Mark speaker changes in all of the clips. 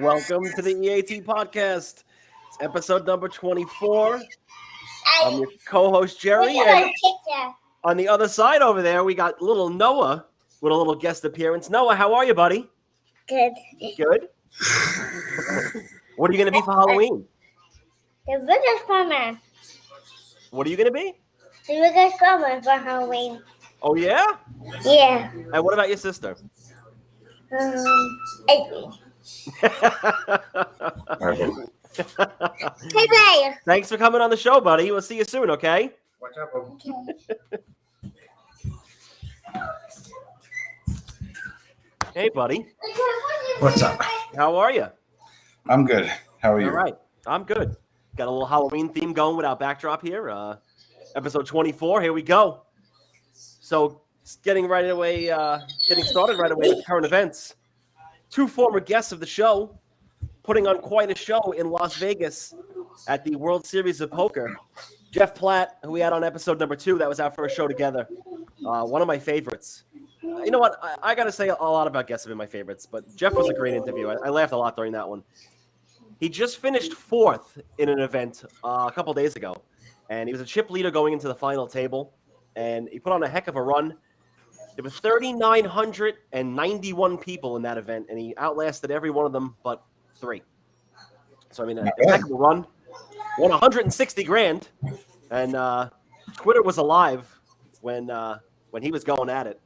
Speaker 1: Welcome to the E.A.T podcast. It's episode number 24. I'm your co-host, Jerry, and on the other side over there, we got little Noah with a little guest appearance. Noah, how are you, buddy?
Speaker 2: Good.
Speaker 1: Good? What are you going to be for Halloween?
Speaker 2: The biggest plumber.
Speaker 1: What are you going to be?
Speaker 2: The biggest plumber for Halloween.
Speaker 1: Oh, yeah?
Speaker 2: Yeah.
Speaker 1: And what about your sister?
Speaker 2: Amy. Hey, babe.
Speaker 1: Thanks for coming on the show, buddy. We'll see you soon, okay?
Speaker 3: What's up?
Speaker 2: Okay.
Speaker 1: Hey, buddy.
Speaker 3: What's up?
Speaker 1: How are you?
Speaker 3: I'm good. How are you?
Speaker 1: All right. I'm good. Got a little Halloween theme going with our backdrop here. Episode 24. Here we go. So, getting started right away with current events. Two former guests of the show putting on quite a show in Las Vegas at the World Series of Poker. Jeff Platt, who we had on episode number 2, that was our first show together. One of my favorites. You know what? I got to say a lot about guests have been my favorites, but Jeff was a great interview. I laughed a lot during that one. He just finished 4th in an event a couple days ago, and he was a chip leader going into the final table, and he put on a heck of a run. There were 3,991 people in that event, and he outlasted every one of them but 3. So, I mean, a heck of a run. Won $160,000, and Twitter was alive when he was going at it,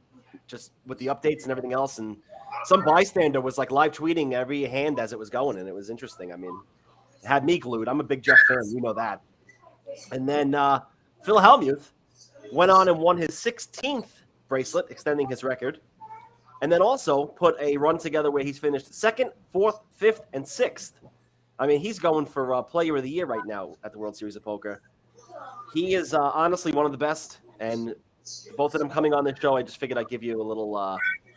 Speaker 1: just with the updates and everything else. And some bystander was like live tweeting every hand as it was going, and it was interesting. I mean, it had me glued. I'm a big Jeff fan, you know that. And then Phil Hellmuth went on and won his 16th bracelet, extending his record, and then also put a run together where he's finished 2nd, 4th, 5th, and 6th. I mean, he's going for Player of the Year right now at the World Series of Poker. He is honestly one of the best, and both of them coming on this show, I just figured I'd give you a little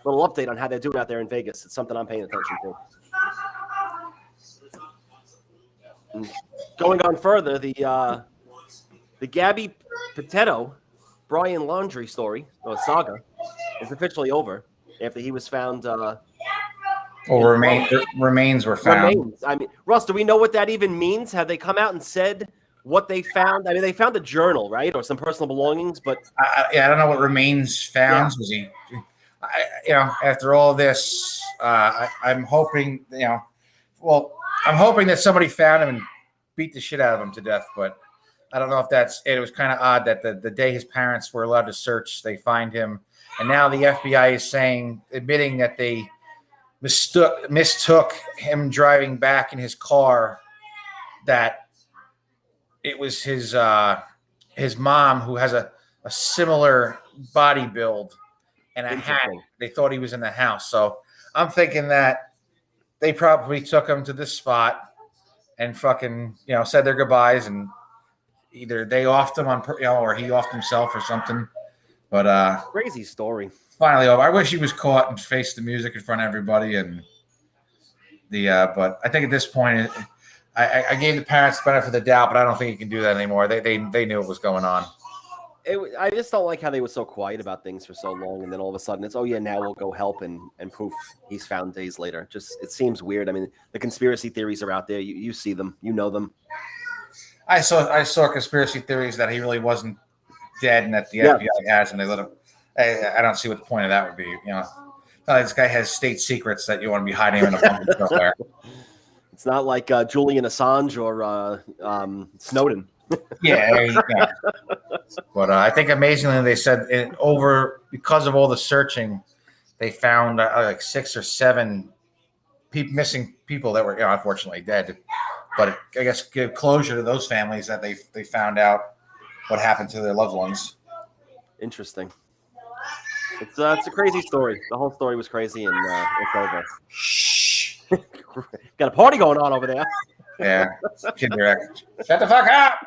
Speaker 1: update on how they're doing out there in Vegas. It's something I'm paying attention to. And going on further, the Gabby Petito Brian Laundrie story, or saga, is officially over after he was found.
Speaker 3: Remains were found.
Speaker 1: Remains. I mean, Russ, do we know what that even means? Have they come out and said what they found? I mean, they found a journal, right, or some personal belongings, but
Speaker 3: I don't know what remains found.
Speaker 1: Yeah.
Speaker 3: Was he? After all this, I'm hoping. I'm hoping that somebody found him and beat the shit out of him to death, but. I don't know if that's it. It was kind of odd that the day his parents were allowed to search, they find him. And now the FBI is admitting that they mistook him driving back in his car, that it was his mom, who has a similar body build and a hat. They thought he was in the house. So I'm thinking that they probably took him to this spot and fucking, said their goodbyes, and either they offed him or he offed himself or something. But
Speaker 1: crazy story.
Speaker 3: Finally over. I wish he was caught and faced the music in front of everybody. And but I think at this point, I gave the parents the benefit of the doubt, but I don't think you can do that anymore. They knew what was going on.
Speaker 1: I just don't like how they were so quiet about things for so long, and then all of a sudden it's, oh yeah, now we'll go help, and poof, he's found days later. Just it seems weird. I mean, the conspiracy theories are out there. You see them, you know them. I
Speaker 3: saw conspiracy theories that he really wasn't dead and that the FBI has, and they let him. I don't see what the point of that would be. This guy has state secrets that you want to be hiding in a bunker somewhere.
Speaker 1: It's not like Julian Assange or Snowden.
Speaker 3: Yeah. But I think amazingly they said because of all the searching, they found like 6 or 7 missing people that were unfortunately dead. But I guess give closure to those families that they found out what happened to their loved ones.
Speaker 1: Interesting. It's a crazy story. The whole story was crazy, and it's over. Shh. Got a party going on over there.
Speaker 3: Yeah. Kid direct. Shut the fuck up.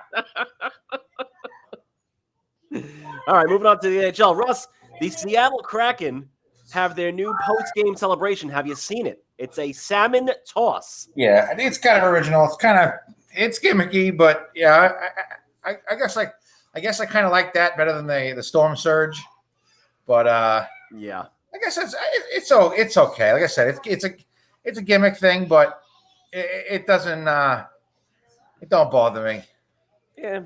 Speaker 1: All right, moving on to the NHL. Russ, the Seattle Kraken have their new post-game celebration. Have you seen it? It's a salmon toss.
Speaker 3: Yeah, I think it's kind of original. It's gimmicky, but yeah, I guess I kind of like that better than the storm surge. But
Speaker 1: yeah,
Speaker 3: I guess it's okay. Like I said, it's a gimmick thing, but it doesn't. It don't bother me.
Speaker 1: Yeah,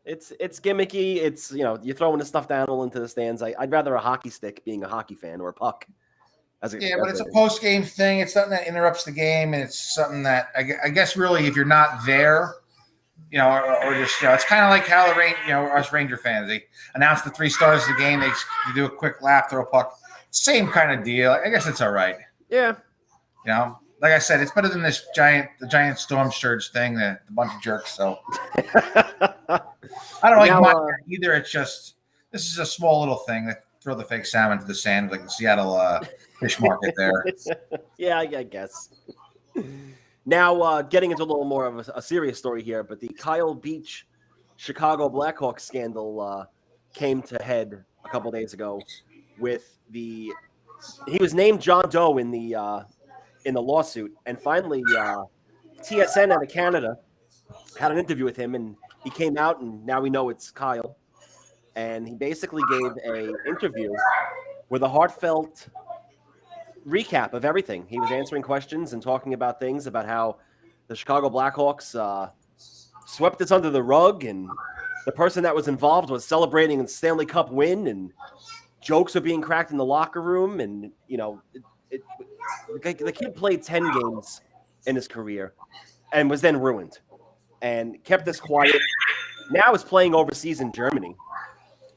Speaker 1: it's gimmicky. It's you're throwing a stuffed animal into the stands. I'd rather a hockey stick, being a hockey fan, or a puck.
Speaker 3: But it's a post game thing. It's something that interrupts the game, and it's something that I guess really, if you're not there, or just it's kind of like how the us Ranger fans, they announce the 3 stars of the game. They do a quick lap, throw a puck. Same kind of deal. I guess it's all right.
Speaker 1: Yeah.
Speaker 3: Like I said, it's better than the giant storm surge thing, the bunch of jerks. So I don't like mine either. It's just this is a small little thing that throw the fake salmon to the sand, like the Seattle fish market there.
Speaker 1: Yeah, I guess. Now, getting into a little more of a serious story here, but the Kyle Beach Chicago Blackhawks scandal came to head a couple days ago with he was named John Doe in the lawsuit, and finally TSN out of Canada had an interview with him, and he came out, and now we know it's Kyle, and he basically gave a interview with a heartfelt recap of everything. He was answering questions and talking about things about how the Chicago Blackhawks swept this under the rug, and the person that was involved was celebrating a Stanley Cup win, and jokes are being cracked in the locker room, and the kid played 10 games in his career and was then ruined and kept this quiet. Now is playing overseas in Germany.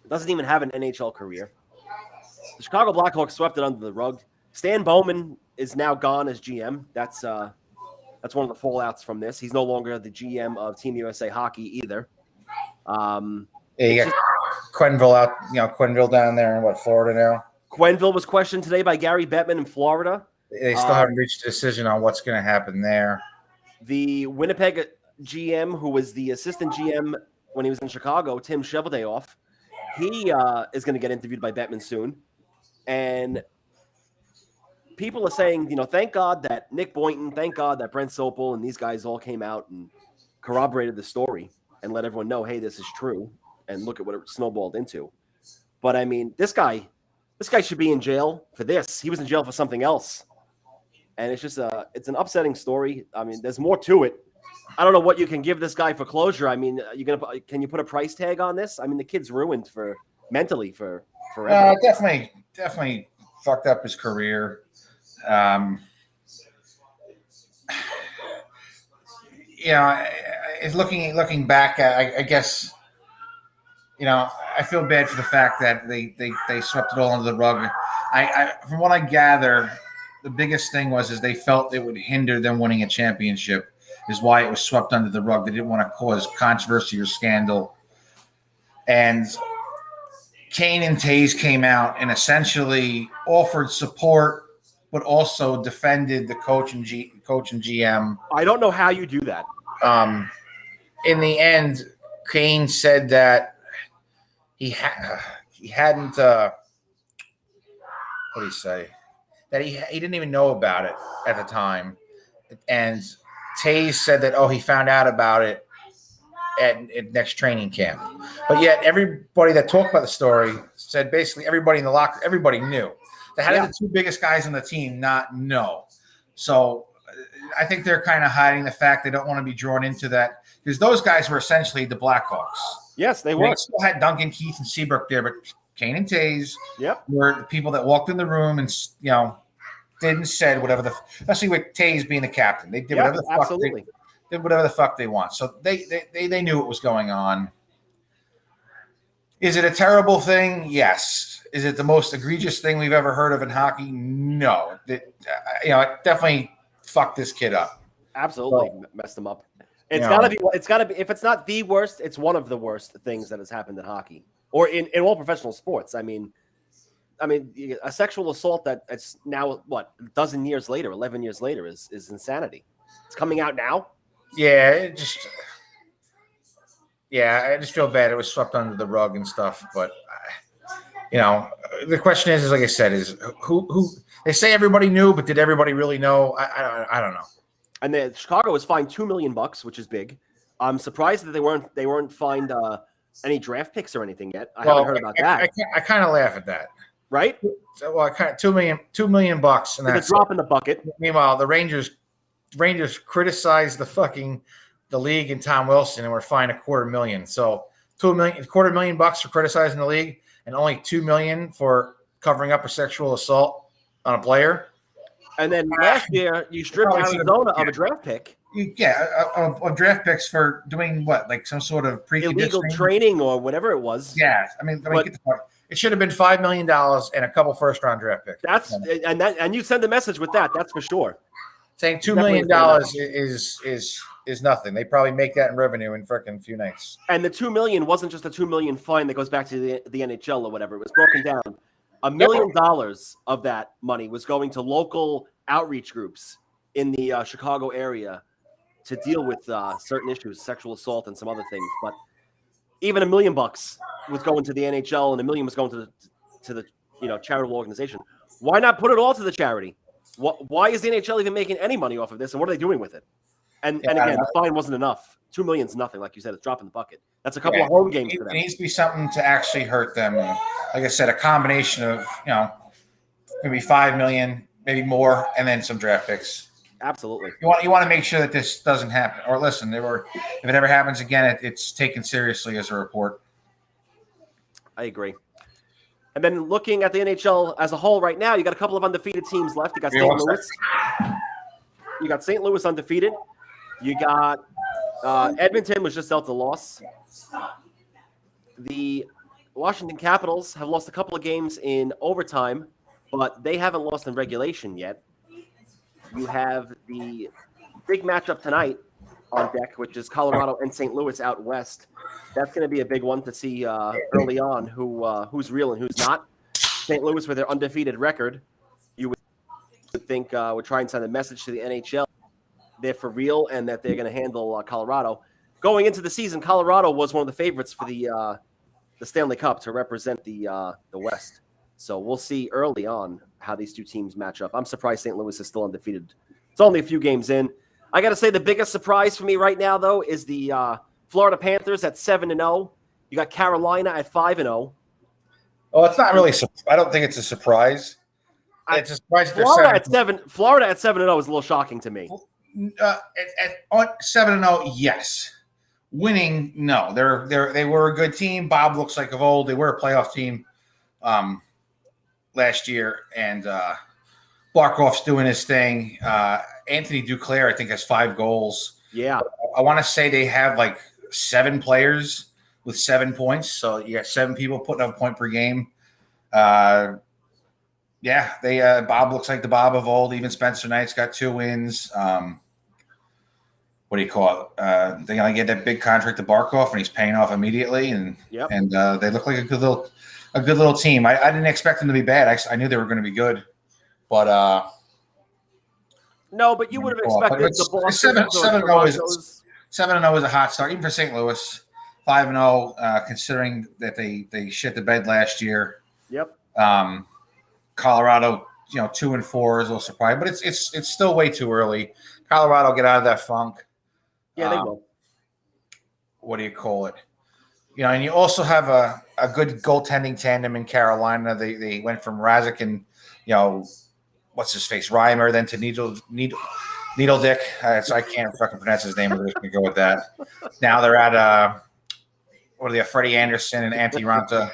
Speaker 1: Doesn't even have an NHL career. The Chicago Blackhawks swept it under the rug. Stan Bowman is now gone as GM. That's one of the fallouts from this. He's no longer the GM of Team USA Hockey either.
Speaker 3: You got Quenneville out, Quenneville down there in Florida now.
Speaker 1: Quenneville was questioned today by Gary Bettman in Florida.
Speaker 3: They still haven't reached a decision on what's going to happen there.
Speaker 1: The Winnipeg GM, who was the assistant GM when he was in Chicago, Tim Cheveldayoff, he is going to get interviewed by Bettman soon. And people are saying, thank God that Nick Boynton, thank God that Brent Sopel and these guys all came out and corroborated the story and let everyone know, hey, this is true. And look at what it snowballed into. But I mean, this guy should be in jail for this. He was in jail for something else. And it's just it's an upsetting story. I mean, there's more to it. I don't know what you can give this guy for closure. I mean, can you put a price tag on this? I mean, the kid's ruined mentally for forever.
Speaker 3: Definitely fucked up his career. It's looking back at, I guess, I feel bad for the fact that they swept it all under the rug. From what I gather, the biggest thing was they felt it would hinder them winning a championship, is why it was swept under the rug. They didn't want to cause controversy or scandal. And Kane and Tays came out and essentially offered support, but also defended the coach and GM.
Speaker 1: I don't know how you do that.
Speaker 3: In the end, Kane said that he hadn't. What did he say? That he didn't even know about it at the time, and Tays said that he found out about it at next training camp. But yet everybody that talked about the story said basically everybody in the locker, everybody knew. How did the two biggest guys on the team not know? So I think they're kind of hiding the fact they don't want to be drawn into that, because those guys were essentially the Blackhawks.
Speaker 1: Yes, they were.
Speaker 3: They still had Duncan, Keith, and Seabrook there, but Kane and Tays were the people that walked in the room and didn't said whatever especially with Tays being the captain. They did whatever the fuck did whatever the fuck they want. So they knew what was going on. Is it a terrible thing? Yes. Is it the most egregious thing we've ever heard of in hockey? No. It definitely fucked this kid up.
Speaker 1: Absolutely messed him up. It's gotta be. It's gotta be. If it's not the worst, it's one of the worst things that has happened in hockey or in all professional sports. I mean, a sexual assault that's now 11 years later is insanity. It's coming out now.
Speaker 3: Yeah, I just feel bad. It was swept under the rug and stuff. But the question is like I said, is who they say everybody knew, but did everybody really know? I don't know.
Speaker 1: And then Chicago was fined $2 million, which is big. I'm surprised that they weren't fined any draft picks or anything yet. I haven't heard about that.
Speaker 3: I kind of laugh at that.
Speaker 1: Right?
Speaker 3: So, $2 million, and that's
Speaker 1: a drop in the bucket.
Speaker 3: Meanwhile, the Rangers Rangers criticized the league and Tom Wilson and were fined $250,000. So $250,000 for criticizing the league and only $2 million for covering up a sexual assault on a player.
Speaker 1: And then last year, you stripped Arizona of a draft pick.
Speaker 3: Of draft picks for doing what, like some sort of
Speaker 1: illegal training or whatever it was.
Speaker 3: Yeah, I mean, get the point. It should have been $5 million and a couple first-round draft picks.
Speaker 1: And you send the message with that. That's for sure.
Speaker 3: Saying $2 million is nothing. They probably make that in revenue in freaking few nights.
Speaker 1: And the $2 million wasn't just a $2 million fine that goes back to the NHL or whatever. It was broken down. $1 million of that money was going to local outreach groups in the Chicago area to deal with certain issues, sexual assault and some other things. But even $1 million was going to the NHL and $1 million was going to the charitable organization. Why not put it all to the charity? Why is the NHL even making any money off of this? And what are they doing with it? And again, the fine wasn't enough. $2 million is nothing, like you said. It's dropping the bucket. That's a couple of home games for them.
Speaker 3: It needs to be something to actually hurt them. And like I said, a combination of maybe $5 million, maybe more, and then some draft picks.
Speaker 1: Absolutely.
Speaker 3: You want to make sure that this doesn't happen. Or listen, if it ever happens again, it's taken seriously as a report.
Speaker 1: I agree. And then looking at the NHL as a whole right now, you got a couple of undefeated teams left. You got St. Louis. You got St. Louis undefeated. You got Edmonton was just dealt a loss. The Washington Capitals have lost a couple of games in overtime, but they haven't lost in regulation yet. You have the big matchup tonight on deck, which is Colorado and St. Louis out west. That's going to be a big one to see early on who's real and who's not. St. Louis, with their undefeated record, you would think would try and send a message to the NHL they're for real and that they're going to handle Colorado. Going into the season, Colorado was one of the favorites for the Stanley Cup to represent the West. So we'll see early on how these two teams match up. I'm surprised St. Louis is still undefeated. It's only a few games in. I got to say the biggest surprise for me right now, though, is the Florida Panthers at 7-0. You got Carolina at 5-0.
Speaker 3: Oh, it's not really. I don't think it's a surprise. It's a surprise.
Speaker 1: Florida at 7-0 is a little shocking to me.
Speaker 3: At 7-0, yes. Winning, no. They were a good team. Bob looks like of old. They were a playoff team last year, and Barkov's doing his thing. Anthony Duclair, I think, has 5 goals.
Speaker 1: Yeah.
Speaker 3: I want to say they have like 7 players with 7 points. So you got 7 people putting up a point per game. Bob looks like the Bob of old. Even Spencer Knight's got 2 wins. What do you call it? They're going to get that big contract to Barkov, and he's paying off immediately. And they look like a good little team. I didn't expect them to be bad. I knew they were going to be good, but
Speaker 1: no. But you would have expected the Boston
Speaker 3: 7-0 is a hot start, even for St. Louis. 5-0, considering that they shit the bed last year.
Speaker 1: Yep.
Speaker 3: Colorado, 2-4 is a little surprising, but it's still way too early. Colorado get out of that funk.
Speaker 1: Yeah, they will.
Speaker 3: What do you call it? And you also have a good goaltending tandem in Carolina. They went from Razik and what's his face, Reimer, then to Needle Dick. So I can't fucking pronounce his name. We're just gonna go with that. Now they're at Freddie Anderson and Antti Ranta.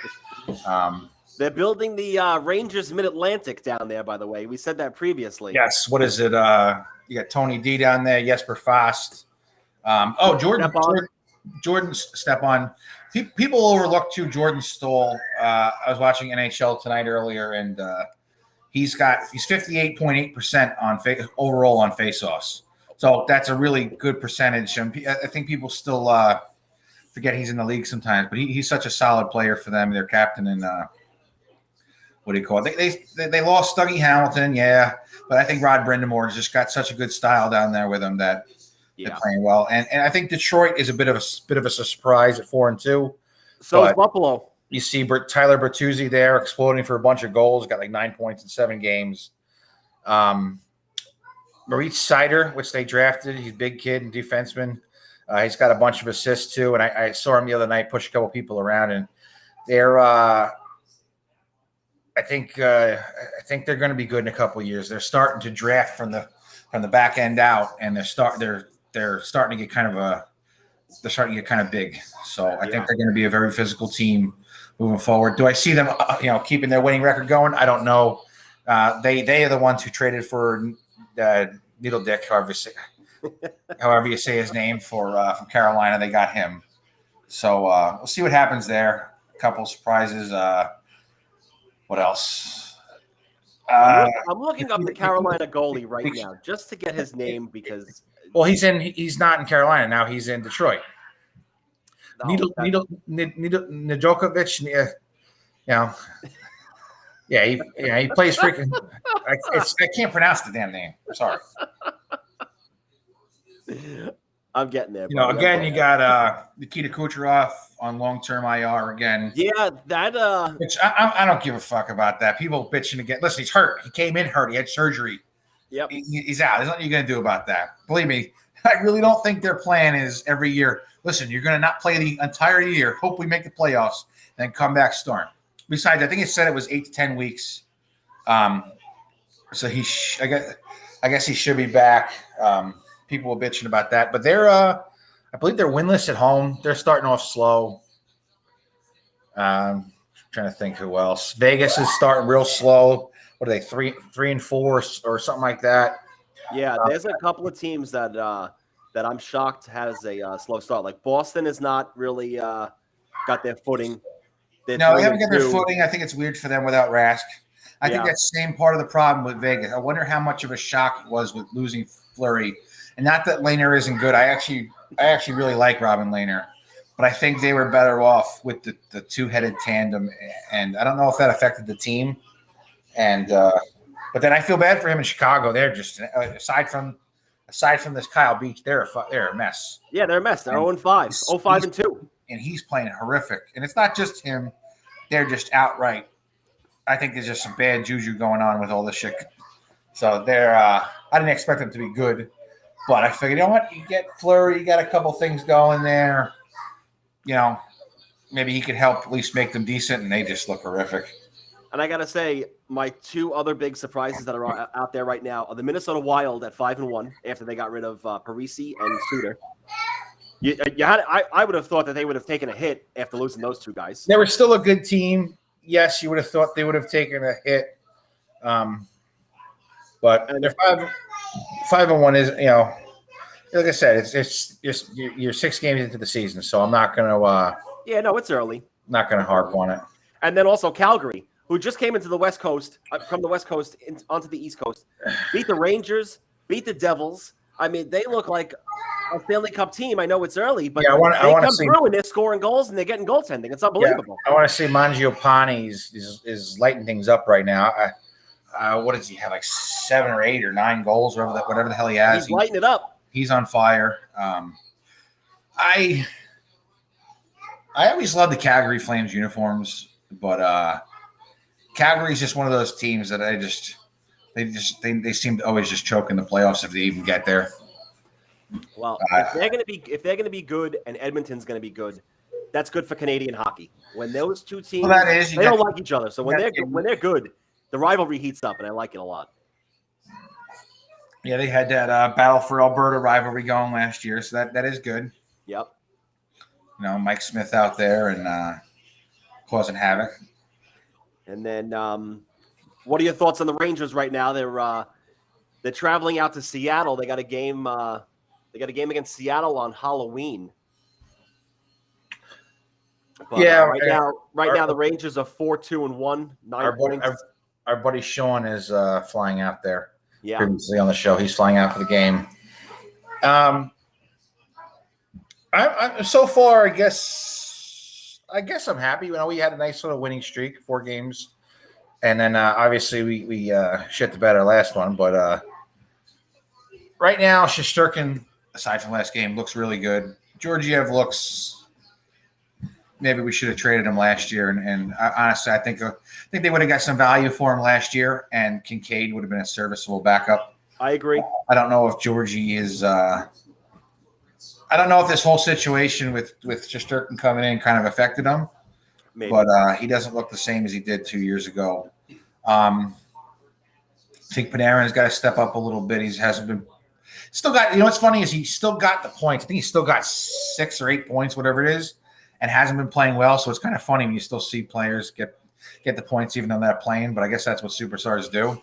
Speaker 1: They're building the Rangers Mid-Atlantic down there, by the way. We said that previously.
Speaker 3: Yes. What is it? You got Tony D down there, Jesper Fast. Jordan Stepan. People overlook too Jordan Stoll. I was watching NHL tonight earlier, and he's 58.8% on overall on faceoffs. So that's a really good percentage. I think people still forget he's in the league sometimes, but he's such a solid player for them. Their captain and what do you call it? They lost Dougie Hamilton, yeah, but I think Rod Brind'Amour has just got such a good style down there with him that they're playing well. And I think Detroit is a bit of a surprise at 4-2.
Speaker 1: So is Buffalo.
Speaker 3: You see Tyler Bertuzzi there exploding for a bunch of goals. Got like 9 points in 7 games. Moritz Seider, which they drafted, he's a big kid and defenseman. He's got a bunch of assists too. And I saw him the other night push a couple people around, and they're I think they're going to be good in a couple of years. They're starting to draft from the from the back end out, and they're starting to get kind of big. So I think they're going to be a very physical team moving forward. Do I see them, keeping their winning record going? I don't know. They are the ones who traded for Needle Dick, however you say his name, from Carolina. They got him. So we'll see what happens there. A couple surprises. What else?
Speaker 1: I'm looking up the Carolina goalie right now just to get his name because.
Speaker 3: Well, he's not in Carolina now. He's in Detroit. Nedokovic. He plays freaking. I can't pronounce the damn name. I'm sorry.
Speaker 1: I'm getting there.
Speaker 3: Again, you got Nikita Kucherov on long-term IR again.
Speaker 1: Yeah, that.
Speaker 3: Which I don't give a fuck about that. People bitching again. Listen, he's hurt. He came in hurt. He had surgery.
Speaker 1: Yep.
Speaker 3: He's out. There's nothing you're going to do about that. Believe me, I really don't think their plan is every year. Listen, you're going to not play the entire year. Hope we make the playoffs, then come back storm. Besides, I think it said it was 8 to 10 weeks. So I guess he should be back. People were bitching about that, but I believe they're winless at home. They're starting off slow. Trying to think who else. Vegas is starting real slow. What are they, 3-4 or something like that?
Speaker 1: Yeah, there's a couple of teams that I'm shocked has a slow start. Like Boston has not really got their footing.
Speaker 3: They haven't got their footing. I think it's weird for them without Rask. I think that's the same part of the problem with Vegas. I wonder how much of a shock it was with losing Fleury. And not that Lehner isn't good. I actually really like Robin Lehner. But I think they were better off with the two-headed tandem. And I don't know if that affected the team. And but then I feel bad for him in Chicago. They're just aside from this Kyle Beach, they're a mess.
Speaker 1: Yeah, they're a mess. They're 0-5, 0-5-2.
Speaker 3: And he's playing horrific. And it's not just him. They're just outright. I think there's just some bad juju going on with all this shit. So I didn't expect them to be good. But I figured, you know what? You get Fleury, you got a couple things going there. Maybe he could help at least make them decent, and they just look horrific.
Speaker 1: And I got to say, my two other big surprises that are out there right now are the Minnesota Wild at 5-1 after they got rid of Parisi and Suter. I would have thought that they would have taken a hit after losing those two guys.
Speaker 3: They were still a good team. Yes, you would have thought they would have taken a hit. But they're 5-1 is, like I said, it's you're 6 games into the season, so I'm not going to.
Speaker 1: It's early.
Speaker 3: Not going to harp on it.
Speaker 1: And then also Calgary, who just came into the West Coast, from the West Coast onto the East Coast, beat the Rangers, beat the Devils. I mean, they look like a Stanley Cup team. I know it's early, but they come through and they're scoring goals and they're getting goaltending. It's unbelievable.
Speaker 3: I want to see Mangiapane is lighting things up right now. What does he have, like 7 or 8 or 9 goals, whatever the hell he has?
Speaker 1: He's lighting it up.
Speaker 3: He's on fire. I always loved the Calgary Flames uniforms, but Calgary's just one of those teams that they seem to always just choke in the playoffs if they even get there.
Speaker 1: Well, if they're gonna be good and Edmonton's gonna be good, that's good for Canadian hockey. When those two teams they don't like each other, so when they're good, the rivalry heats up, and I like it a lot.
Speaker 3: Yeah, they had that Battle for Alberta rivalry going last year, so that is good.
Speaker 1: Yep.
Speaker 3: Mike Smith out there and causing havoc.
Speaker 1: And then, what are your thoughts on the Rangers right now? They're traveling out to Seattle. They got a game. They got a game against Seattle on Halloween. But, right now the Rangers are 4-2-1, 9 points.
Speaker 3: Our buddy Sean is flying out there.
Speaker 1: Yeah.
Speaker 3: Previously on the show, he's flying out for the game. I so far, I guess I'm happy. We had a nice sort of winning streak, 4 games, and then obviously we shit the bed our last one. But right now, Shesterkin, aside from last game, looks really good. Georgiev looks. Maybe we should have traded him last year, and honestly, I think they would have got some value for him last year, and Kincaid would have been a serviceable backup.
Speaker 1: I agree.
Speaker 3: I don't know if Georgie is. I don't know if this whole situation with Shesterkin coming in kind of affected him, but he doesn't look the same as he did 2 years ago. I think Panarin's got to step up a little bit. He hasn't been still got. You know what's funny is he still got the points. I think he's still got 6 or 8 points, whatever it is, and hasn't been playing well. So it's kind of funny when you still see players get the points even though they're not playing. But I guess that's what superstars do.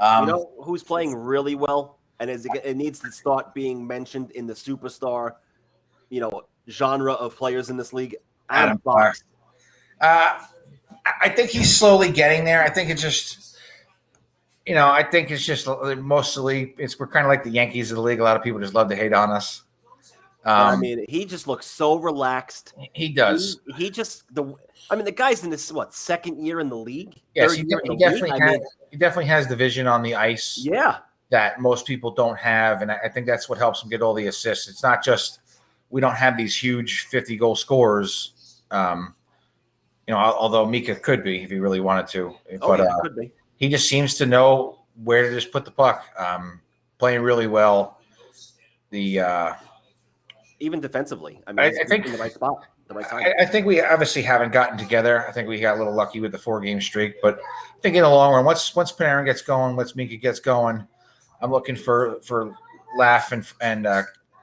Speaker 1: You know who's playing really well, and it needs to start being mentioned in the superstar, genre of players in this league. Adam Fox.
Speaker 3: I think he's slowly getting there. I think it's just, I think it's just mostly we're kind of like the Yankees of the league. A lot of people just love to hate on us.
Speaker 1: He just looks so relaxed.
Speaker 3: He does.
Speaker 1: The guy's in this second year in the league.
Speaker 3: Yes, he definitely has the vision on the ice.
Speaker 1: Yeah,
Speaker 3: that most people don't have, and I think that's what helps him get all the assists. It's not just we don't have these huge 50-goal scorers. Although Mika could be if he really wanted to. But
Speaker 1: could be.
Speaker 3: He just seems to know where to just put the puck. Playing really well.
Speaker 1: Even defensively,
Speaker 3: I think
Speaker 1: in the right spot, the right time.
Speaker 3: I think we obviously haven't gotten together. I think we got a little lucky with the 4-game streak, but I think in the long run, once Panarin gets going, once Mika gets going, I'm looking for Laugh and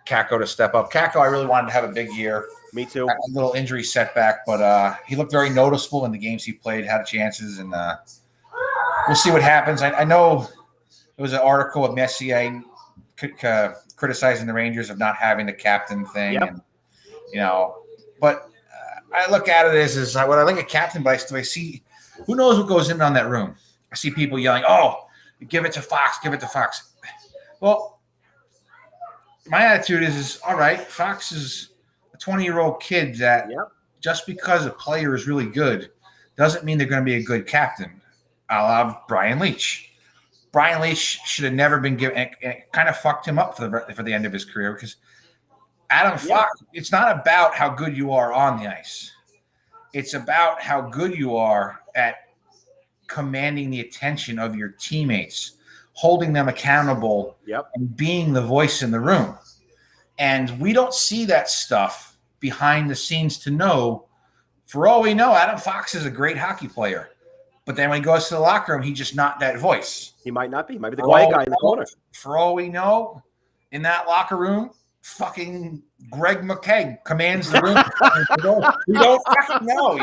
Speaker 3: Kakko to step up. Kakko, I really wanted to have a big year.
Speaker 1: Me too.
Speaker 3: A little injury setback, but he looked very noticeable in the games he played, had chances, and we'll see what happens. I know there was an article with Messier criticizing the Rangers of not having the captain thing.
Speaker 1: Yep.
Speaker 3: And, but I look at it as when I look at captain advice, do I see who knows what goes in on that room? I see people yelling, "Oh, give it to Fox, give it to Fox." Well, my attitude is all right. Fox is a 20-year-old kid that just because a player is really good doesn't mean they're going to be a good captain. A la Brian Leach. Brian Leach should have never been given. It kind of fucked him up for the end of his career because Adam Fox. It's not about how good you are on the ice. It's about how good you are at commanding the attention of your teammates, holding them accountable, and being the voice in the room. And we don't see that stuff behind the scenes to know. For all we know, Adam Fox is a great hockey player. But then when he goes to the locker room, he's just not that voice.
Speaker 1: He might not be. He might be the quiet guy in the corner.
Speaker 3: For all we know, in that locker room, fucking Greg McKegg commands the room. We don't fucking know,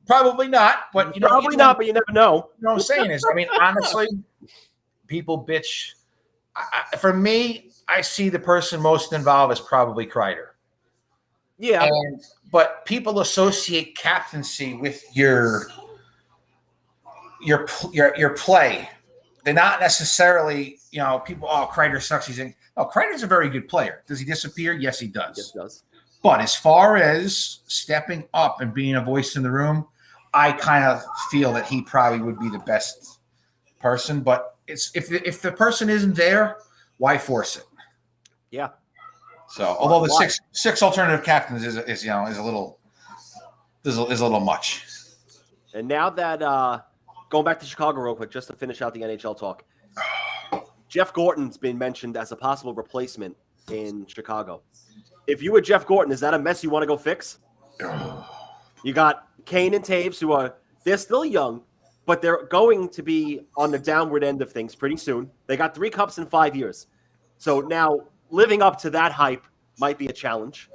Speaker 3: Probably not, but
Speaker 1: probably not, but you never know.
Speaker 3: You know what I'm saying is, honestly, people bitch. For me, I see the person most involved is probably Kreider.
Speaker 1: Yeah,
Speaker 3: but people associate captaincy with your play. They're not necessarily, people, Kreider sucks. Kreider's a very good player. Does he disappear? Yes, he does.
Speaker 1: Yes, he does.
Speaker 3: But as far as stepping up and being a voice in the room, I kind of feel that he probably would be the best person. But it's if the person isn't there, why force it?
Speaker 1: Yeah.
Speaker 3: So although the six alternative captains is a little much.
Speaker 1: And now that going back to Chicago real quick, just to finish out the NHL talk, Jeff Gorton's been mentioned as a possible replacement in Chicago. If you were Jeff Gorton, is that a mess you want to go fix? You got Kane and Taves, they're still young, but they're going to be on the downward end of things pretty soon. They got 3 cups in 5 years. So now living up to that hype might be a challenge.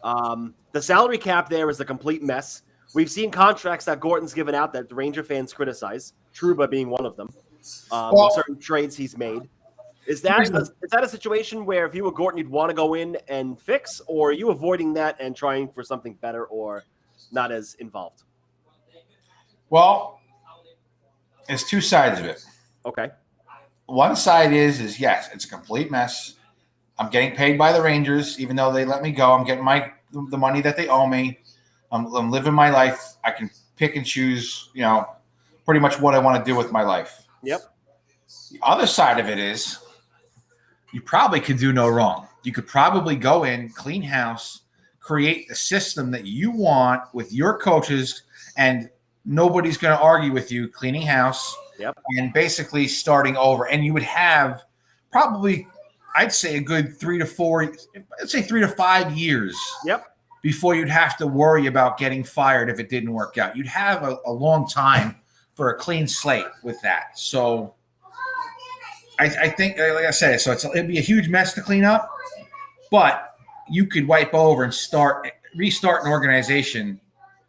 Speaker 1: The salary cap there is a complete mess. We've seen contracts that Gorton's given out that the Ranger fans criticize, Trouba being one of them, certain trades he's made. Is that a situation where if you were Gorton, you'd want to go in and fix, or are you avoiding that and trying for something better or not as involved?
Speaker 3: Well, there's 2 sides of it.
Speaker 1: Okay.
Speaker 3: One side is yes, it's a complete mess. I'm getting paid by the Rangers, even though they let me go. I'm getting the money that they owe me. I'm living my life. I can pick and choose, pretty much what I want to do with my life.
Speaker 1: Yep.
Speaker 3: The other side of it is you probably could do no wrong. You could probably go in, clean house, create the system that you want with your coaches, and nobody's going to argue with you cleaning house and basically starting over. And you would have probably, I'd say, a good 3 to 5 years. Before you'd have to worry about getting fired if it didn't work out. You'd have a long time for a clean slate with that. So I think, like I said, so it'd be a huge mess to clean up, but you could wipe over and restart an organization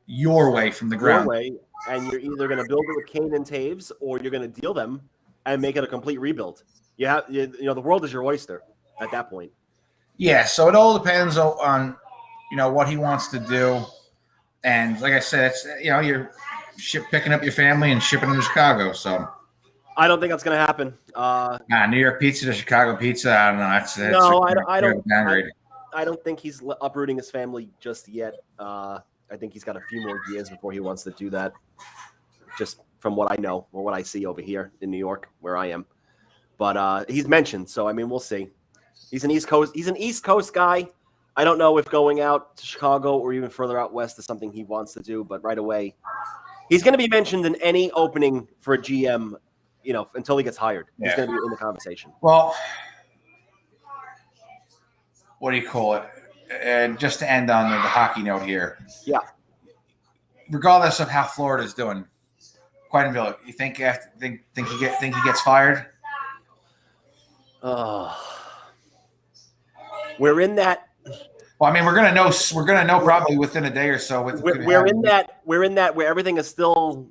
Speaker 3: your way from the
Speaker 1: your
Speaker 3: ground.
Speaker 1: way, and you're either going to build it with Kane and Taves, or you're going to deal them and make it a complete rebuild. The world is your oyster at that point.
Speaker 3: Yeah, so it all depends on what he wants to do, and like I said, it's you're picking up your family and shipping them to Chicago. So
Speaker 1: I don't think that's going to happen.
Speaker 3: New York pizza to Chicago pizza. I don't know.
Speaker 1: I don't think he's uprooting his family just yet. I think he's got a few more years before he wants to do that. Just from what I know or what I see over here in New York, where I am. But he's mentioned, so I mean, we'll see. He's an East Coast guy. I don't know if going out to Chicago or even further out west is something he wants to do, but right away, he's going to be mentioned in any opening for a GM, until he gets hired. He's going to be in the conversation.
Speaker 3: Well, what do you call it? And just to end on the hockey note here.
Speaker 1: Yeah.
Speaker 3: Regardless of how Florida's doing, Quenneville, you think he gets fired?
Speaker 1: We're in that.
Speaker 3: Well, I mean, we're gonna know probably within a day or so.
Speaker 1: We're in that where everything is still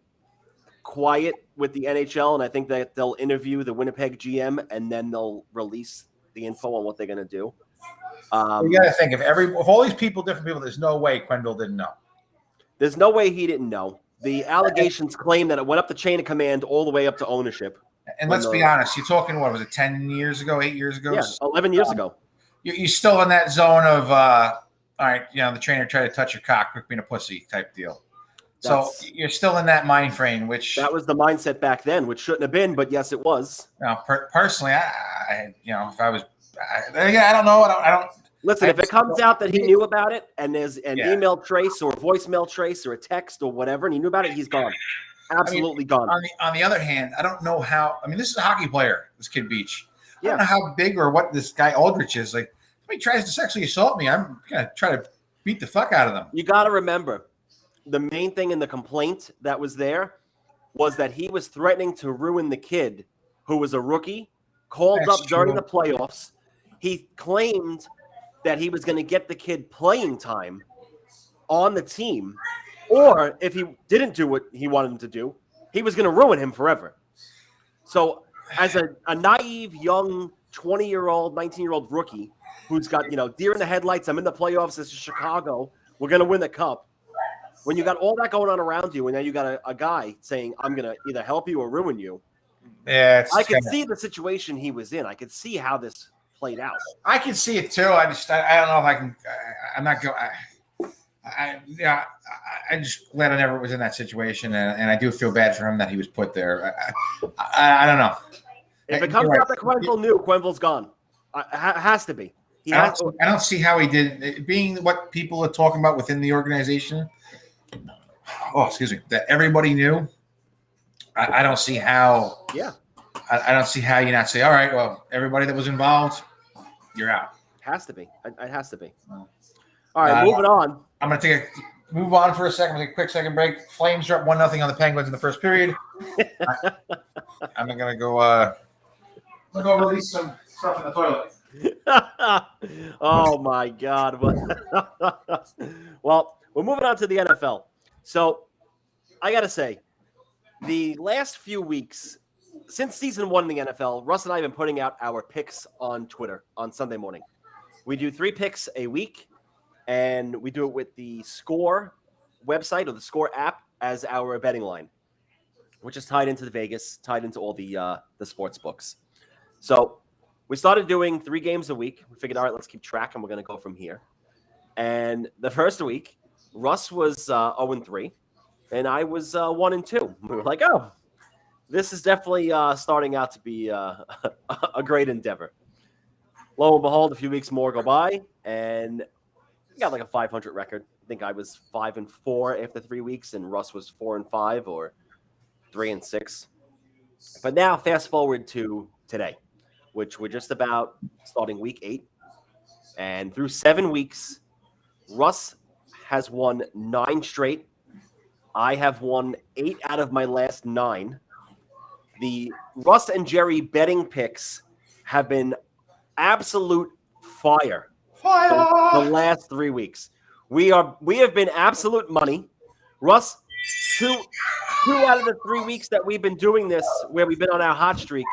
Speaker 1: quiet with the NHL, and I think that they'll interview the Winnipeg GM and then they'll release the info on what they're gonna do.
Speaker 3: You got to think if all these different people, there's no way Quenneville didn't know.
Speaker 1: There's no way he didn't know. The allegations claim that it went up the chain of command all the way up to ownership.
Speaker 3: And let's be honest, you're talking, what was it, 10 years ago, 8 years ago?
Speaker 1: Yeah, 11 years ago.
Speaker 3: You're still in that zone of, all right, the trainer tried to touch your cock, quick being a pussy type deal. So you're still in that mind frame, which
Speaker 1: that was the mindset back then, which shouldn't have been, but yes, it was.
Speaker 3: Personally, if I was, I don't know. I don't.
Speaker 1: Listen, if it comes out that he knew about it and there's an email trace or a voicemail trace or a text or whatever, and he knew about it, he's gone. Absolutely gone.
Speaker 3: On the other hand, I don't know how. I mean, this is a hockey player, this kid Beach. I don't know how big or what this guy Aldrich is. Like, if he tries to sexually assault me, I'm gonna try to beat the fuck out of them.
Speaker 1: You got to remember, the main thing in the complaint that was there was that he was threatening to ruin the kid who was a rookie, called up during the playoffs. He claimed that he was going to get the kid playing time on the team, or if he didn't do what he wanted him to do, he was going to ruin him forever. So as a naive, young 20-year-old, 19-year-old rookie who's got, deer in the headlights, I'm in the playoffs, this is Chicago, we're going to win the cup. When you got all that going on around you, and now you got a guy saying, I'm going to either help you or ruin you.
Speaker 3: Yeah,
Speaker 1: I could see the situation he was in. I could see how this played out.
Speaker 3: I can see it too. I don't know if I can. I'm not going. I just glad I never was in that situation, and I do feel bad for him that he was put there. I don't know.
Speaker 1: If it comes out that Quenneville knew, Quenneville's gone. Has to be.
Speaker 3: I don't see how he did. Being what people are talking about within the organization. Oh, excuse me. That everybody knew. I don't see how.
Speaker 1: Yeah.
Speaker 3: I don't see how you not say, all right, well, everybody that was involved, you're out.
Speaker 1: Has to be. It has to be. All right, moving on.
Speaker 3: I'm going to move on for a second. Take a quick second break. Flames dropped 1-0 on the Penguins in the first period. I'm going to go release some stuff in the toilet.
Speaker 1: Oh, my God. Well, we're moving on to the NFL. So I got to say, the last few weeks, since season 1 in the NFL, Russ and I have been putting out our picks on Twitter on Sunday morning. We do 3 picks a week, and we do it with the Score website or the Score app as our betting line, which is tied into the Vegas, tied into all the sports books. So we started doing 3 games a week. We figured, all right, let's keep track, and we're going to go from here. And the first week, Russ was 0-3, and I was 1-2. We were like, oh, this is definitely starting out to be a great endeavor. Lo and behold, a few weeks more go by, and we got like a 500 record. I think I was 5-4 after 3 weeks, and Russ was 4-5 or 3-6. But now, fast forward to today, which we're just about starting week 8, and through 7 weeks, Russ has won 9 straight. I have won 8 out of my last 9. the Russ and Jerry betting picks have been absolute fire. The last 3 weeks. We have been absolute money. Russ, two out of the 3 weeks that we've been doing this, where we've been on our hot streak,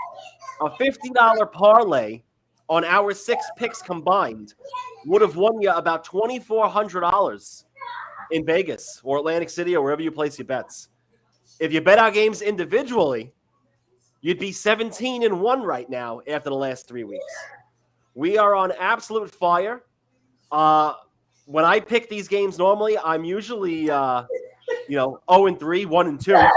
Speaker 1: a $50 parlay on our 6 picks combined would have won you about $2,400 in Vegas or Atlantic City or wherever you place your bets. If you bet our games individually, you'd be 17-1 right now after the last 3 weeks. We are on absolute fire. When I pick these games normally, I'm usually 0-3, 1-2.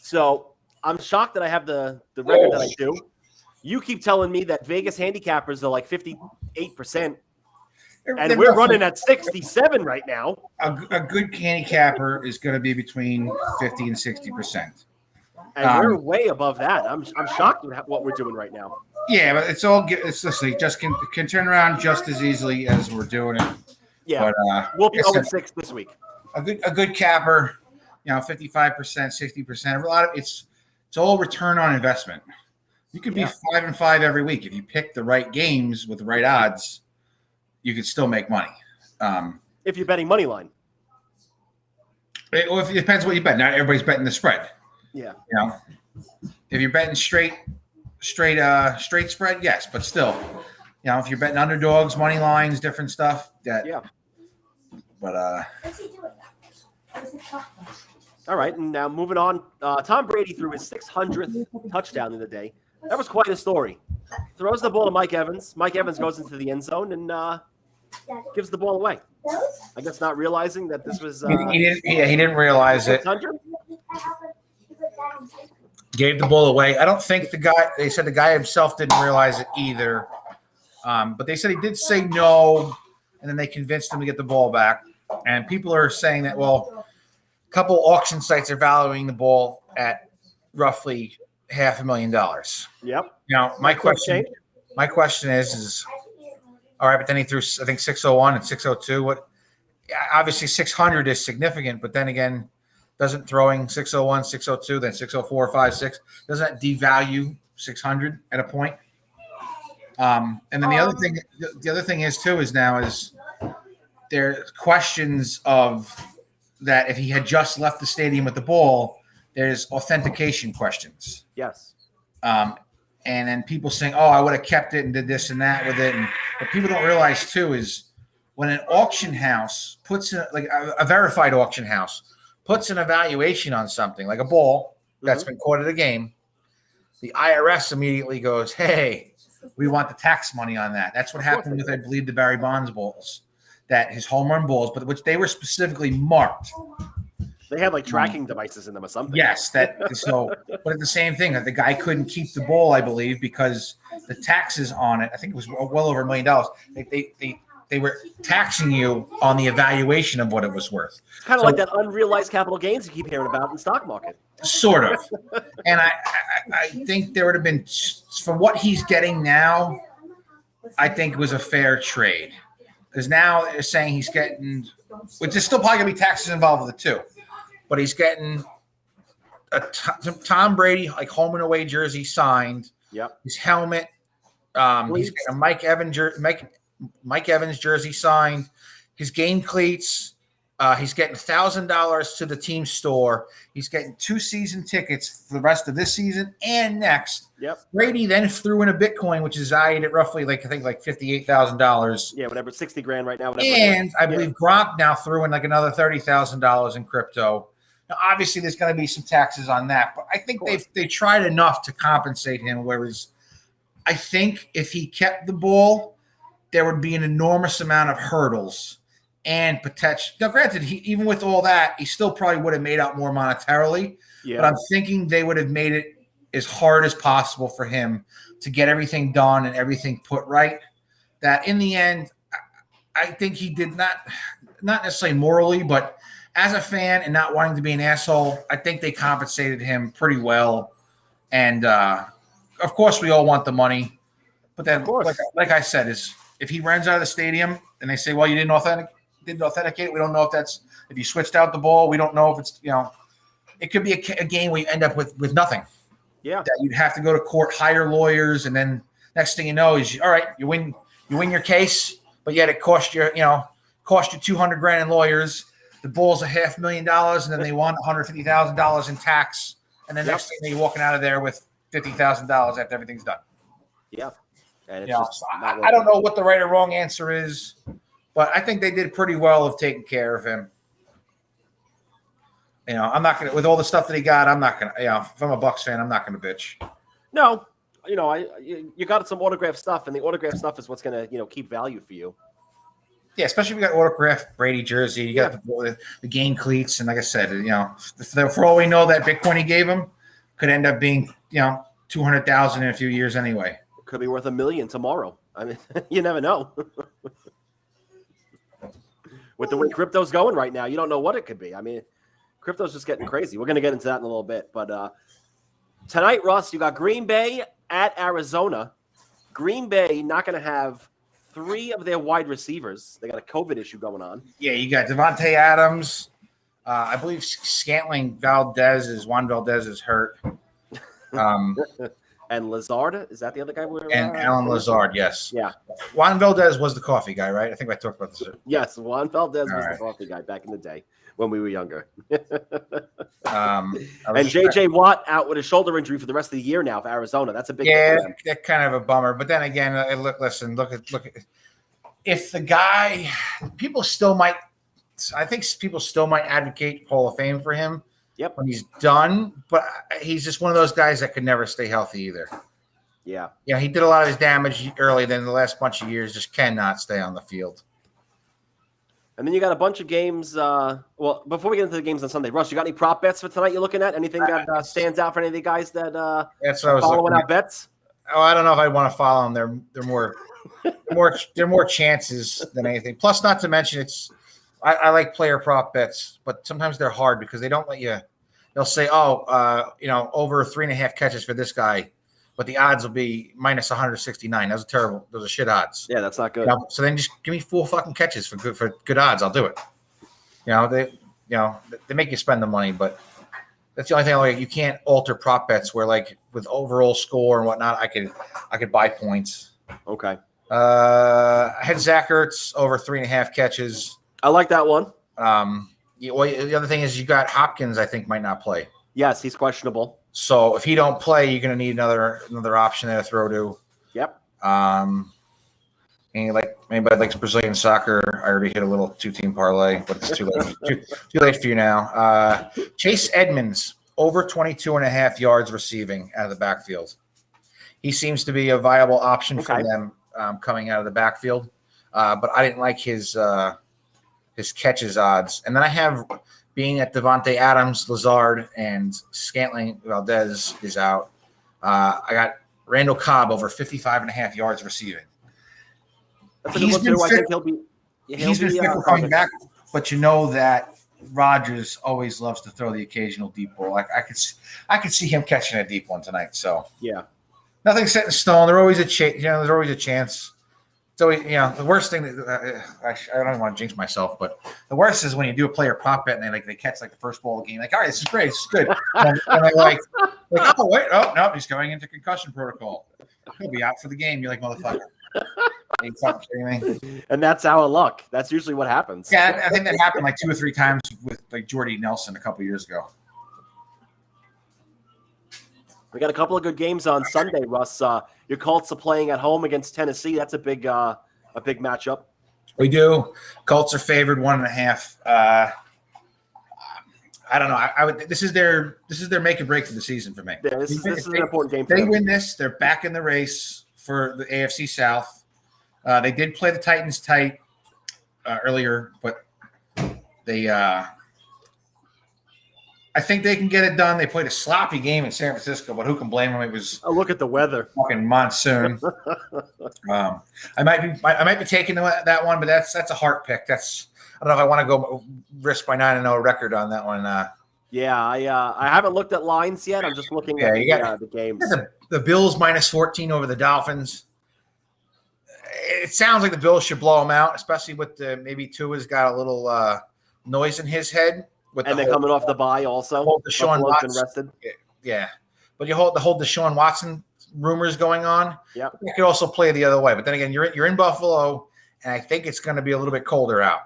Speaker 1: So I'm shocked that I have the record that I do. You keep telling me that Vegas handicappers are like 58%, and we're running at 67 right now.
Speaker 3: A good handicapper is going to be between 50 and 60%.
Speaker 1: And we're way above that. I'm shocked at what we're doing right now.
Speaker 3: Yeah, but it's listen, just can turn around just as easily as we're doing it.
Speaker 1: Yeah, but, we'll be 0-6 this week.
Speaker 3: A good capper, 55%, 60%. A lot of it's all return on investment. You could be 5-5 every week if you pick the right games with the right odds. You could still make money.
Speaker 1: If you're betting money line.
Speaker 3: It depends what you bet. Not everybody's betting the spread.
Speaker 1: Yeah.
Speaker 3: If you're betting straight spread, yes, but still, if you're betting underdogs, money lines, different stuff. But
Speaker 1: all right, and now moving on. Tom Brady threw his 600th touchdown in the day. That was quite a story. Throws the ball to Mike Evans. Mike Evans goes into the end zone and gives the ball away. I guess not realizing that this was.
Speaker 3: He didn't realize it.
Speaker 1: 600?
Speaker 3: Gave the ball away. I don't think they said the guy himself didn't realize it either. But they said he did say no, and then they convinced him to get the ball back. And people are saying that, well, a couple auction sites are valuing the ball at roughly $500,000.
Speaker 1: Yep.
Speaker 3: My question is all right, but then he threw, I think, 601 and 602. What? Obviously, 600 is significant, but then again, doesn't throwing 601, 602, then 604, 5, 6, doesn't that devalue 600 at a point? And then the other thing is there questions of that if he had just left the stadium with the ball, there's authentication questions.
Speaker 1: Yes.
Speaker 3: And then people saying, "Oh, I would have kept it and did this and that with it." And what people don't realize too is when an auction house puts a verified auction house puts an evaluation on something like a ball that's been caught at a game, the IRS immediately goes, "Hey, we want the tax money on that." That's what happened with, I believe, the Barry Bonds balls, that his home run balls, but which they were specifically marked.
Speaker 1: They had like tracking devices in them or something.
Speaker 3: Yes, but it's the same thing. That the guy couldn't keep the ball, I believe, because the taxes on it, I think it was well over $1 million. They were taxing you on the evaluation of what it was worth.
Speaker 1: Kind of like that unrealized capital gains you keep hearing about in the stock market.
Speaker 3: Sort of. And I think there would have been, for what he's getting now, I think it was a fair trade. Because now they're saying he's getting, which there's still probably going to be taxes involved with it too, but he's getting a Tom Brady, like home and away jersey signed.
Speaker 1: Yep.
Speaker 3: His helmet. He's getting a Mike Evans jersey signed, his game cleats. He's getting $1,000 to the team store. He's getting 2 season tickets for the rest of this season and next.
Speaker 1: Yep.
Speaker 3: Brady then threw in a Bitcoin, which is valued at roughly $58,000.
Speaker 1: Yeah, whatever, 60 grand right now.
Speaker 3: And I believe Gronk now threw in like another $30,000 in crypto. Now, obviously, there's going to be some taxes on that, but I think they tried enough to compensate him. Whereas I think if he kept the ball, there would be an enormous amount of hurdles and potential. Now, granted, even with all that, he still probably would have made out more monetarily. Yeah. But I'm thinking they would have made it as hard as possible for him to get everything done and everything put right. That in the end, I think he did not necessarily morally, but as a fan and not wanting to be an asshole, I think they compensated him pretty well. And of course, we all want the money. But then, like I said, is if he runs out of the stadium and they say, "Well, you didn't authenticate," we don't know if you switched out the ball. We don't know if it's it could be a game where you end up with nothing.
Speaker 1: Yeah.
Speaker 3: That you'd have to go to court, hire lawyers, and then next thing you know is all right, you win your case, but yet it cost you $200,000 in lawyers. The Bulls $500,000, and then they won $150,000 in tax, and then next thing you're walking out of there with $50,000 after everything's done.
Speaker 1: Yeah, and it's
Speaker 3: I don't know what the right or wrong answer is, but I think they did pretty well of taking care of him. I'm not gonna, with all the stuff that he got, I'm not gonna. If I'm a Bucks fan, I'm not gonna bitch.
Speaker 1: No, you got some autograph stuff, and the autograph stuff is what's gonna keep value for you.
Speaker 3: Yeah, especially if you got autographed Brady jersey, you got the game cleats, and like I said, for all we know, that Bitcoin he gave him could end up being $200,000 in a few years anyway.
Speaker 1: It could be worth $1 million tomorrow. I mean, you never know. With the way crypto's going right now, you don't know what it could be. I mean, crypto's just getting crazy. We're going to get into that in a little bit. But tonight, Russ, you got Green Bay at Arizona. Green Bay not going to have 3 of their wide receivers. They got a COVID issue going on.
Speaker 3: Yeah, you got Devontae Adams. I believe Juan Valdez is hurt.
Speaker 1: And Lazard, is that the other guy?
Speaker 3: And Alan Lazard, yes.
Speaker 1: Yeah.
Speaker 3: Juan Valdez was the coffee guy, right? I think I talked about this.
Speaker 1: Yes, Juan Valdez was the coffee guy back in the day when we were younger. And J.J. Watt out with a shoulder injury for the rest of the year now for Arizona. That's a big
Speaker 3: thing. That's kind of a bummer. But then again, look at if the guy, people still might advocate Hall of Fame for him.
Speaker 1: Yep.
Speaker 3: When he's done, but he's just one of those guys that could never stay healthy either.
Speaker 1: Yeah.
Speaker 3: Yeah, he did a lot of his damage early, then the last bunch of years just cannot stay on the field.
Speaker 1: And then you got a bunch of games. Well, before we get into the games on Sunday, Russ, you got any prop bets for tonight you're looking at? Anything that stands out for any of the guys that
Speaker 3: that's what I was
Speaker 1: following our bets?
Speaker 3: Oh, I don't know if I want to follow them. They're more chances than anything. Plus, not to mention I like player prop bets, but sometimes they're hard because they don't let you. They'll say, over 3.5 catches for this guy, but the odds will be minus 169. Those are terrible. Those are shit odds.
Speaker 1: Yeah, that's not good.
Speaker 3: So then just give me 4 fucking catches for good odds. I'll do it. They make you spend the money, but that's the only thing. Like, you can't alter prop bets where, like, with overall score and whatnot, I could buy points.
Speaker 1: Okay.
Speaker 3: I had Zach Ertz over 3.5 catches.
Speaker 1: I like that one.
Speaker 3: The other thing is you got Hopkins, I think, might not play.
Speaker 1: Yes, he's questionable.
Speaker 3: So if he don't play, you're going to need another option there to throw to.
Speaker 1: Yep.
Speaker 3: And anybody likes Brazilian soccer, I already hit a little 2-team parlay, but it's too late. too late for you now. Chase Edmonds over 22.5 yards receiving out of the backfield. He seems to be a viable option for them coming out of the backfield, but I didn't like his catches odds. And then I have, being that Devontae Adams, Lazard, and Scantling Valdez is out, I got Randall Cobb over 55.5 yards receiving. He's been fit for coming back, but you know that Rodgers always loves to throw the occasional deep ball. I could see him catching a deep one tonight. So
Speaker 1: yeah,
Speaker 3: nothing's set in stone. There's always a there's always a chance. So, the worst thing that I don't want to jinx myself, but the worst is when you do a player prop bet and they catch like the first ball of the game. Like, all right, this is great. This is good. And they're like, oh, wait. Oh, no, he's going into concussion protocol. He'll be out for the game. You're like, motherfucker. Are you fucking kidding me?
Speaker 1: And that's our luck. That's usually what happens.
Speaker 3: Yeah, I think that happened like 2 or 3 times with like Jordy Nelson a couple years ago.
Speaker 1: We got a couple of good games on Sunday, Russ. Your Colts are playing at home against Tennessee. That's a big matchup. We
Speaker 3: do. Colts are favored 1.5. I don't know. This is their make or break for the season for me.
Speaker 1: Yeah, this is an important game.
Speaker 3: They win this, they're back in the race for the AFC South. They did play the Titans tight earlier, but they. I think they can get it done. They played a sloppy game in San Francisco, but who can blame them? It was
Speaker 1: look at the weather,
Speaker 3: fucking monsoon. I might be taking that one, but that's a heart pick. I don't know if I want to go risk my 9-0 record on that one.
Speaker 1: Yeah, I haven't looked at lines yet. I'm just looking at the games.
Speaker 3: The Bills minus 14 over the Dolphins. It sounds like the Bills should blow them out, especially with maybe Tua's got a little noise in his head.
Speaker 1: And they're coming off the bye also.
Speaker 3: Deshaun
Speaker 1: Buffalo's been
Speaker 3: Watson.
Speaker 1: rested.
Speaker 3: Yeah. But you hold the whole Deshaun Watson rumors going on.
Speaker 1: Yeah.
Speaker 3: You could also play the other way. But then again, you're in Buffalo, and I think it's going to be a little bit colder out.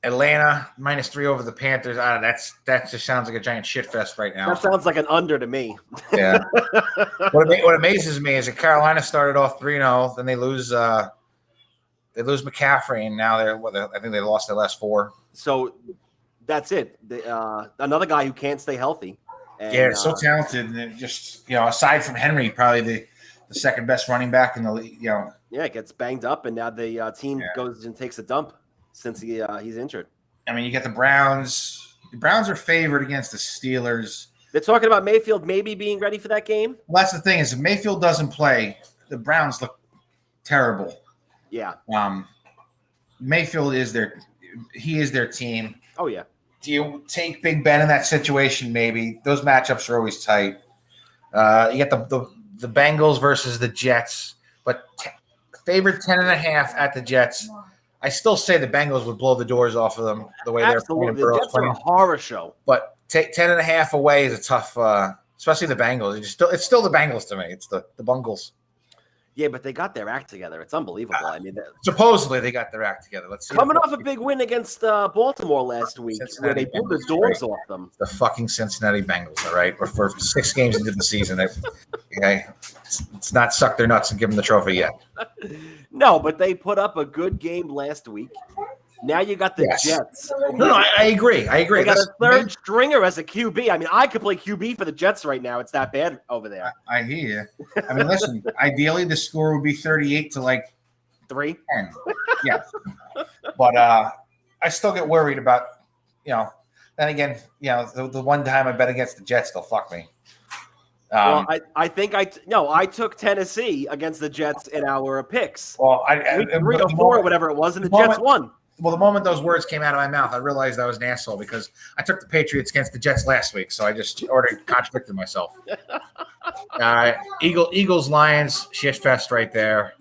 Speaker 3: Atlanta -3 over the Panthers. That just sounds like a giant shit fest right now.
Speaker 1: That sounds like an under to me.
Speaker 3: Yeah. What amazes me is that Carolina started off 3-0, then they lose McCaffrey, and now I think they lost their last 4.
Speaker 1: So that's it. Another guy who can't stay healthy. And,
Speaker 3: so talented, and just aside from Henry, probably the second best running back in the league.
Speaker 1: Yeah, gets banged up, and now the team goes and takes a dump since he's injured.
Speaker 3: I mean, you get the Browns. The Browns are favored against the Steelers.
Speaker 1: They're talking about Mayfield maybe being ready for that game.
Speaker 3: Well, that's the thing is, if Mayfield doesn't play, the Browns look terrible.
Speaker 1: Yeah.
Speaker 3: Mayfield is their team.
Speaker 1: Oh yeah.
Speaker 3: Do you take Big Ben in that situation? Maybe those matchups are always tight. You get the Bengals versus the Jets, but favored 10.5 at the Jets. I still say the Bengals would blow the doors off of them the way they're playing.
Speaker 1: The Jets are a horror show.
Speaker 3: But 10.5 away is a tough, especially the Bengals. It's still the Bengals to me. It's the Bungles.
Speaker 1: Yeah, but they got their act together. It's unbelievable. I mean,
Speaker 3: supposedly they got their act together. Let's see.
Speaker 1: Coming off a big win against Baltimore last week, where they blew the doors off them.
Speaker 3: The fucking Cincinnati Bengals, all right? We're 6 games into the season. Okay, it's not suck their nuts and give them the trophy yet.
Speaker 1: No, but they put up a good game last week. Now you got the Jets.
Speaker 3: No, I agree.
Speaker 1: They got a third stringer as a QB. I mean, I could play QB for the Jets right now. It's that bad over there.
Speaker 3: I hear you. I mean, listen, ideally the score would be 38 to
Speaker 1: 3.
Speaker 3: 10. Yeah. But I still get worried about, then again, the one time I bet against the Jets, they'll fuck me.
Speaker 1: Well, I think I took Tennessee against the Jets in our picks.
Speaker 3: Well,
Speaker 1: week 3 or 4, whatever it was, and the Jets won.
Speaker 3: Well, the moment those words came out of my mouth, I realized I was an asshole because I took the Patriots against the Jets last week, so I just already contradicted myself. Eagles, Lions, shit fest right there.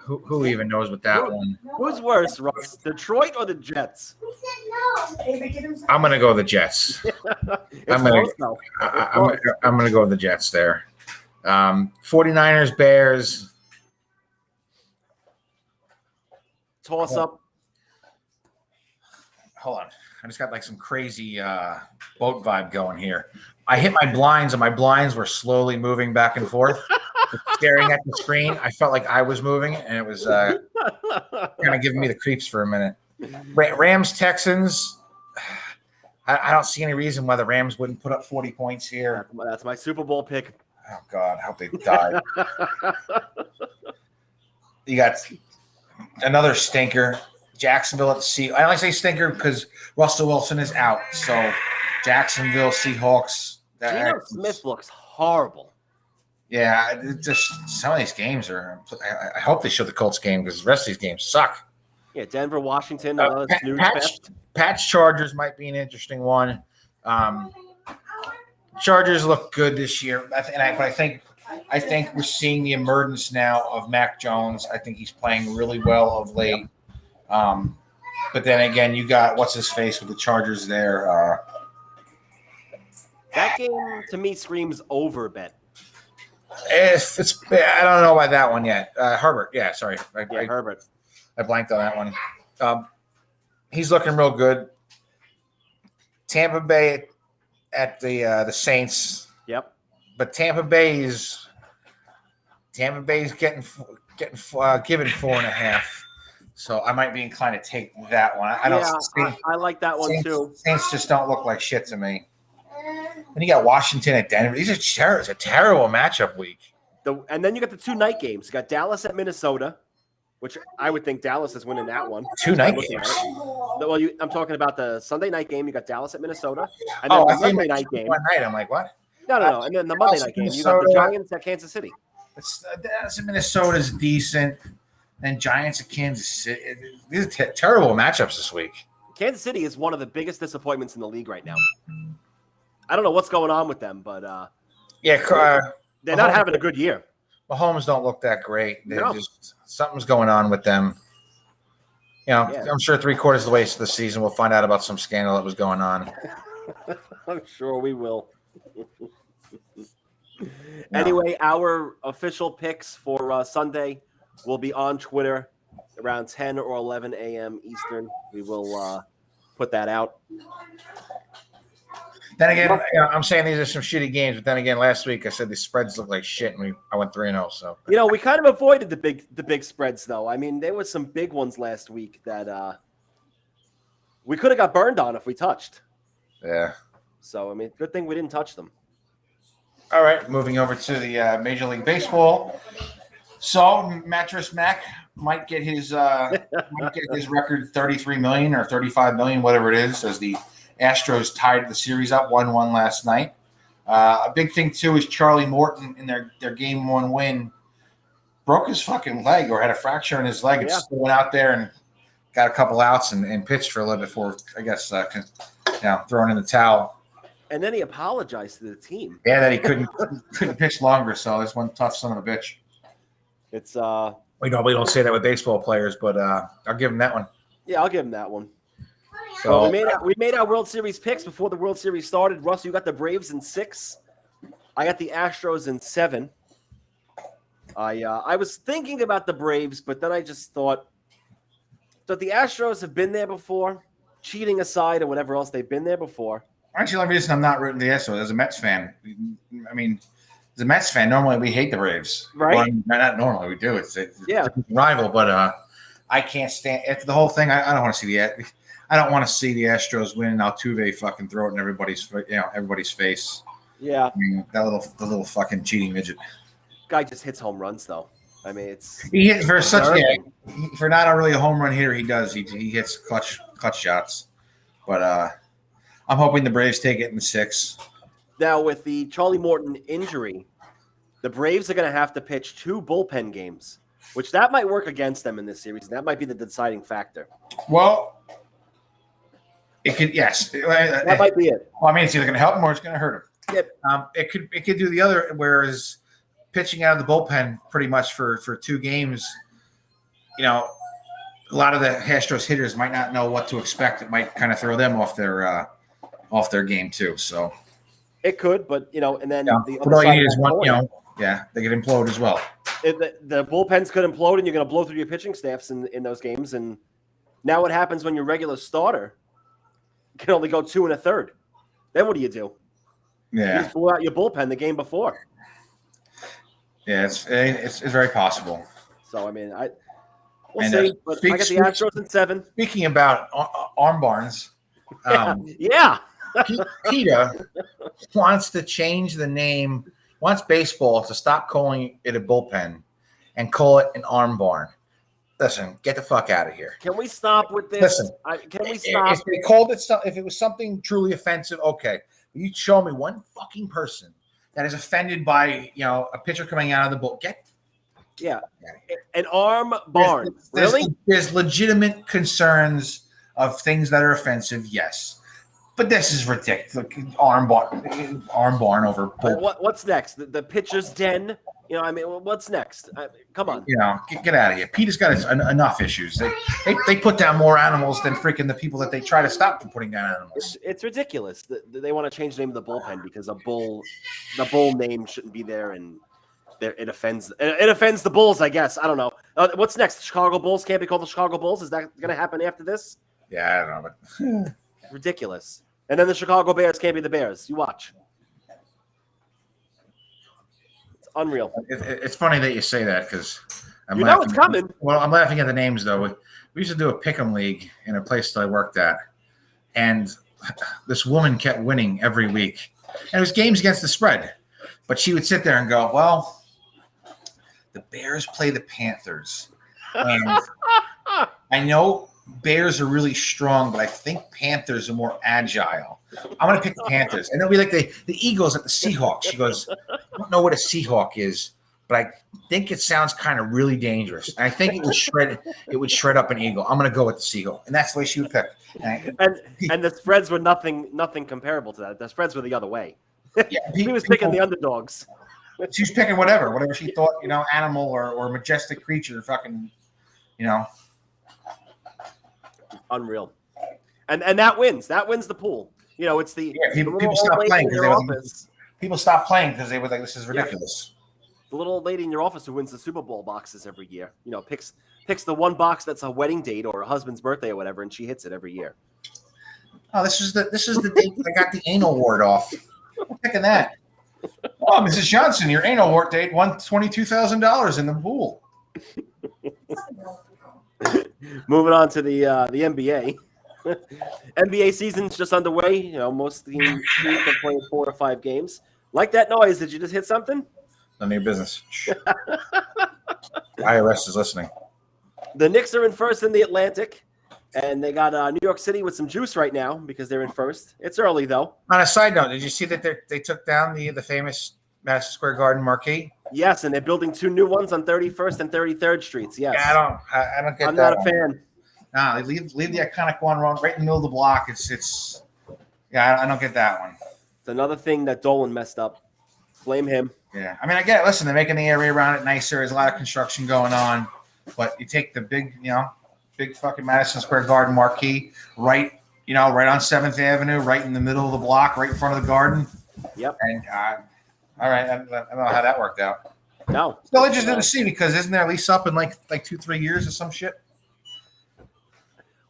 Speaker 3: Who even knows what that one?
Speaker 1: Who's worse, Russ, Detroit or the Jets?
Speaker 3: I'm gonna go the Jets. I'm gonna go the Jets there. 49ers, Bears.
Speaker 1: Toss up.
Speaker 3: Hold on. I just got some crazy boat vibe going here. I hit my blinds, and my blinds were slowly moving back and forth. Staring at the screen, I felt like I was moving, and it was kind of giving me the creeps for a minute. Rams, Texans. I don't see any reason why the Rams wouldn't put up 40 points here.
Speaker 1: That's my Super Bowl pick.
Speaker 3: Oh, God. I hope they die. You got another stinker. Jacksonville at the Sea. I only say stinker because Russell Wilson is out. So Jacksonville, Seahawks.
Speaker 1: Geno Smith looks horrible.
Speaker 3: Yeah, just some of these games are. I hope they show the Colts game because the rest of these games suck.
Speaker 1: Yeah, Denver, Washington.
Speaker 3: Pats Chargers might be an interesting one. Chargers look good this year, but I think we're seeing the emergence now of Mac Jones. I think he's playing really well of late. But then again, you got what's his face with the Chargers there.
Speaker 1: That game to me screams over bet.
Speaker 3: It's I don't know about that one yet. Herbert, yeah, sorry,
Speaker 1: Herbert.
Speaker 3: I blanked on that one. He's looking real good. Tampa Bay at the Saints.
Speaker 1: Yep.
Speaker 3: But Tampa Bay's getting given 4.5. So I might be inclined to take that one.
Speaker 1: I like that one too.
Speaker 3: Saints just don't look like shit to me. Then you got Washington at Denver. It's a terrible matchup week.
Speaker 1: And then you got the 2 night games. You got Dallas at Minnesota, which I would think Dallas is winning that one.
Speaker 3: 2 night games.
Speaker 1: Well, I'm talking about the Sunday night game. You got Dallas at Minnesota, and then the Monday night game.
Speaker 3: One night, I'm like, what?
Speaker 1: No. And then the Monday night game, you got the Giants at Kansas City.
Speaker 3: Dallas at Minnesota's decent, and Giants at Kansas City. These are terrible matchups this week.
Speaker 1: Kansas City is one of the biggest disappointments in the league right now. I don't know what's going on with them, but they're not having a good year.
Speaker 3: Mahomes don't look that great. Something's going on with them.
Speaker 1: Yeah.
Speaker 3: I'm sure 3/4 of the way to the season we'll find out about some scandal that was going on.
Speaker 1: I'm sure we will.
Speaker 3: No.
Speaker 1: Anyway, our official picks for Sunday will be on Twitter around 10 or 11 a.m. Eastern. We will put that out.
Speaker 3: Then again, I'm saying these are some shitty games, but then again, last week I said the spreads look like shit, and I went 3-0. So
Speaker 1: We kind of avoided the big spreads, though. I mean, there was some big ones last week that we could have got burned on if we touched.
Speaker 3: yeah.
Speaker 1: So I mean, good thing we didn't touch them.
Speaker 3: All right, moving over to the Major League Baseball. So Mattress Mac might get his record 33 million or 35 million, whatever it is, as the Astros tied the series up 1-1 last night. A big thing too is Charlie Morton in their Game 1 win broke his fucking leg or had a fracture in his leg and still went out there and got a couple outs and pitched for a little bit before, I guess, throwing in the towel.
Speaker 1: And then he apologized to the team.
Speaker 3: Yeah, that he couldn't pitch longer. So this one tough son of a bitch.
Speaker 1: It's
Speaker 3: we don't say that with baseball players, but I'll give him that one.
Speaker 1: Yeah, I'll give him that one.
Speaker 3: So
Speaker 1: we made our World Series picks before the World Series started. Russ, you got the Braves in 6. I got the Astros in 7. I was thinking about the Braves, but then I just thought that the Astros have been there before, cheating aside or whatever else, they've been there before.
Speaker 3: Actually, the only reason I'm not rooting the Astros as a Mets fan. I mean, as a Mets fan, normally we hate the Braves.
Speaker 1: Right?
Speaker 3: Well, not normally, we do. It's a rival, but I can't stand after the whole thing. I don't want to see the Astros win and Altuve fucking throw it in everybody's face.
Speaker 1: Yeah.
Speaker 3: I mean, the little fucking cheating midget.
Speaker 1: Guy just hits home runs though. I mean,
Speaker 3: he hits for not really a home run hitter. He does. He hits clutch shots, but I'm hoping the Braves take it in 6.
Speaker 1: Now with the Charlie Morton injury, the Braves are going to have to pitch 2 bullpen games, which that might work against them in this series. That might be the deciding factor.
Speaker 3: Well, it could. Yes,
Speaker 1: that might be it.
Speaker 3: Well, I mean, it's either going to help him or it's going to hurt him.
Speaker 1: Yep.
Speaker 3: It could do the other. Whereas pitching out of the bullpen pretty much for 2 games, a lot of the Astros hitters might not know what to expect. It might kind of throw them off their game too. So
Speaker 1: it could, but and then the
Speaker 3: other side is one. They could implode as well.
Speaker 1: The bullpens could implode, and you're going to blow through your pitching staffs in those games. And now what happens when your regular starter can only go 2 1/3? Then what do you do?
Speaker 3: Yeah,
Speaker 1: you just blew out your bullpen the game before.
Speaker 3: Yeah, it's very possible.
Speaker 1: So I mean, we'll see. But I got the Astros in 7.
Speaker 3: Speaking about arm barns, PETA wants to change the name. Wants baseball to stop calling it a bullpen and call it an arm barn. Listen, get the fuck out of here.
Speaker 1: Can we stop with this?
Speaker 3: Listen,
Speaker 1: can we stop?
Speaker 3: If they called it if it was something truly offensive, okay. You show me one fucking person that is offended by a pitcher coming out of the bull.
Speaker 1: An arm barn. Really?
Speaker 3: There's legitimate concerns of things that are offensive, yes. But this is ridiculous. Arm barn over bull.
Speaker 1: What's next? The pitcher's den? What's next? Come on.
Speaker 3: Get out of here. Peter's got enough issues. They put down more animals than freaking the people that they try to stop from putting down animals.
Speaker 1: It's ridiculous. They want to change the name of the bullpen because the bull name shouldn't be there, and it offends the Bulls, I guess. I don't know. What's next? The Chicago Bulls can't be called the Chicago Bulls. Is that going to happen after this?
Speaker 3: Yeah, I don't know. But
Speaker 1: ridiculous. And then the Chicago Bears can't be the Bears. You watch. It's unreal.
Speaker 3: It's funny that you say that because
Speaker 1: it's coming.
Speaker 3: Well, I'm laughing at the names, though. We used to do a pick'em league in a place that I worked at, and this woman kept winning every week. And it was games against the spread. But she would sit there and go, well, the Bears play the Panthers. And I know Bears are really strong, but I think Panthers are more agile. I'm going to pick the Panthers. And they'll be like the Eagles at the Seahawks. She goes, I don't know what a Seahawk is, but I think it sounds kind of really dangerous. And I think it would shred up an eagle. I'm going to go with the Seagull. And that's the way she would pick.
Speaker 1: And the spreads were nothing comparable to that. The spreads were the other way.
Speaker 3: Yeah,
Speaker 1: he was picking the underdogs.
Speaker 3: She was picking whatever she thought, animal or majestic creature, fucking,
Speaker 1: Unreal. And that wins. That wins the pool. You know, it's the
Speaker 3: people stop playing
Speaker 1: because
Speaker 3: people stop playing because they were like, this is ridiculous.
Speaker 1: The little old lady in your office who wins the Super Bowl boxes every year. You know, picks the one box that's a wedding date or a husband's birthday or whatever, and she hits it every year.
Speaker 3: Oh, this is the date I got the anal wart off. I'm picking that. Oh, Mrs. Johnson, your anal wart date won $22,000 in the pool.
Speaker 1: Moving on to the NBA. NBA season's just underway. You know, most teams are playing 4 or 5 games. Like that noise? Did you just hit something?
Speaker 3: None of your business. IRS is listening.
Speaker 1: The Knicks are in first in the Atlantic, and they got New York City with some juice right now because they're in first. It's early though.
Speaker 3: On a side note, did you see that they took down the famous Madison Square Garden marquee?
Speaker 1: Yes, and they're building 2 new ones on 31st and 33rd Streets. Yes.
Speaker 3: Yeah, I don't get
Speaker 1: I'm
Speaker 3: that.
Speaker 1: not a fan.
Speaker 3: No, leave the iconic one right in the middle of the block. It's I don't get that one.
Speaker 1: It's another thing that Dolan messed up. Blame him.
Speaker 3: Yeah, I mean, I get it. Listen, they're making the area around it nicer. There's a lot of construction going on, but you take the big fucking Madison Square Garden marquee right on 7th Avenue, right in the middle of the block, right in front of the garden.
Speaker 1: Yep.
Speaker 3: And all right, I don't know how that worked out.
Speaker 1: No.
Speaker 3: Still interested to see because isn't there a lease up in like 2-3 years or some shit?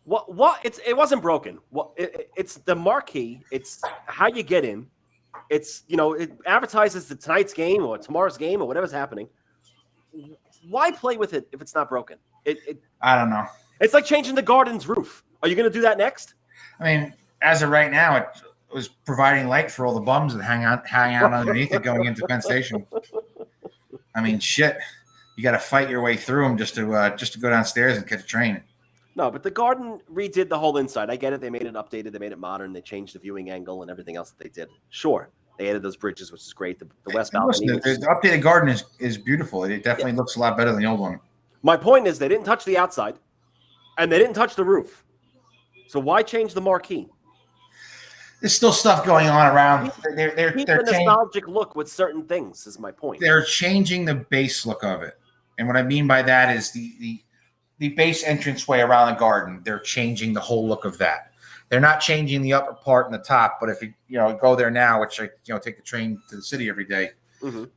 Speaker 1: What? It wasn't broken. It's the marquee. It's how you get in. It's it advertises the tonight's game or tomorrow's game or whatever's happening. Why play with it if it's not broken?
Speaker 3: I don't know.
Speaker 1: It's like changing the garden's roof. Are you going to do that next?
Speaker 3: I mean, as of right now, it was providing light for all the bums that hang out underneath it going into Penn Station. I mean, shit. You got to fight your way through them just to go downstairs and catch a train.
Speaker 1: No, but the garden redid the whole inside. I get it. They made it updated. They made it modern. They changed the viewing angle and everything else that they did. Sure. They added those bridges, which is great. The west balcony.
Speaker 3: The updated garden is beautiful. It definitely looks a lot better than the old one.
Speaker 1: My point is they didn't touch the outside, and they didn't touch the roof. So why change the marquee?
Speaker 3: There's still stuff going on around. They're
Speaker 1: Keep the nostalgic look with certain things is my point.
Speaker 3: They're changing the base look of it. And what I mean by that is the base entranceway around the garden. They're changing the whole look of that. They're not changing the upper part and the top, but if you go there now, which I take the train to the city every day,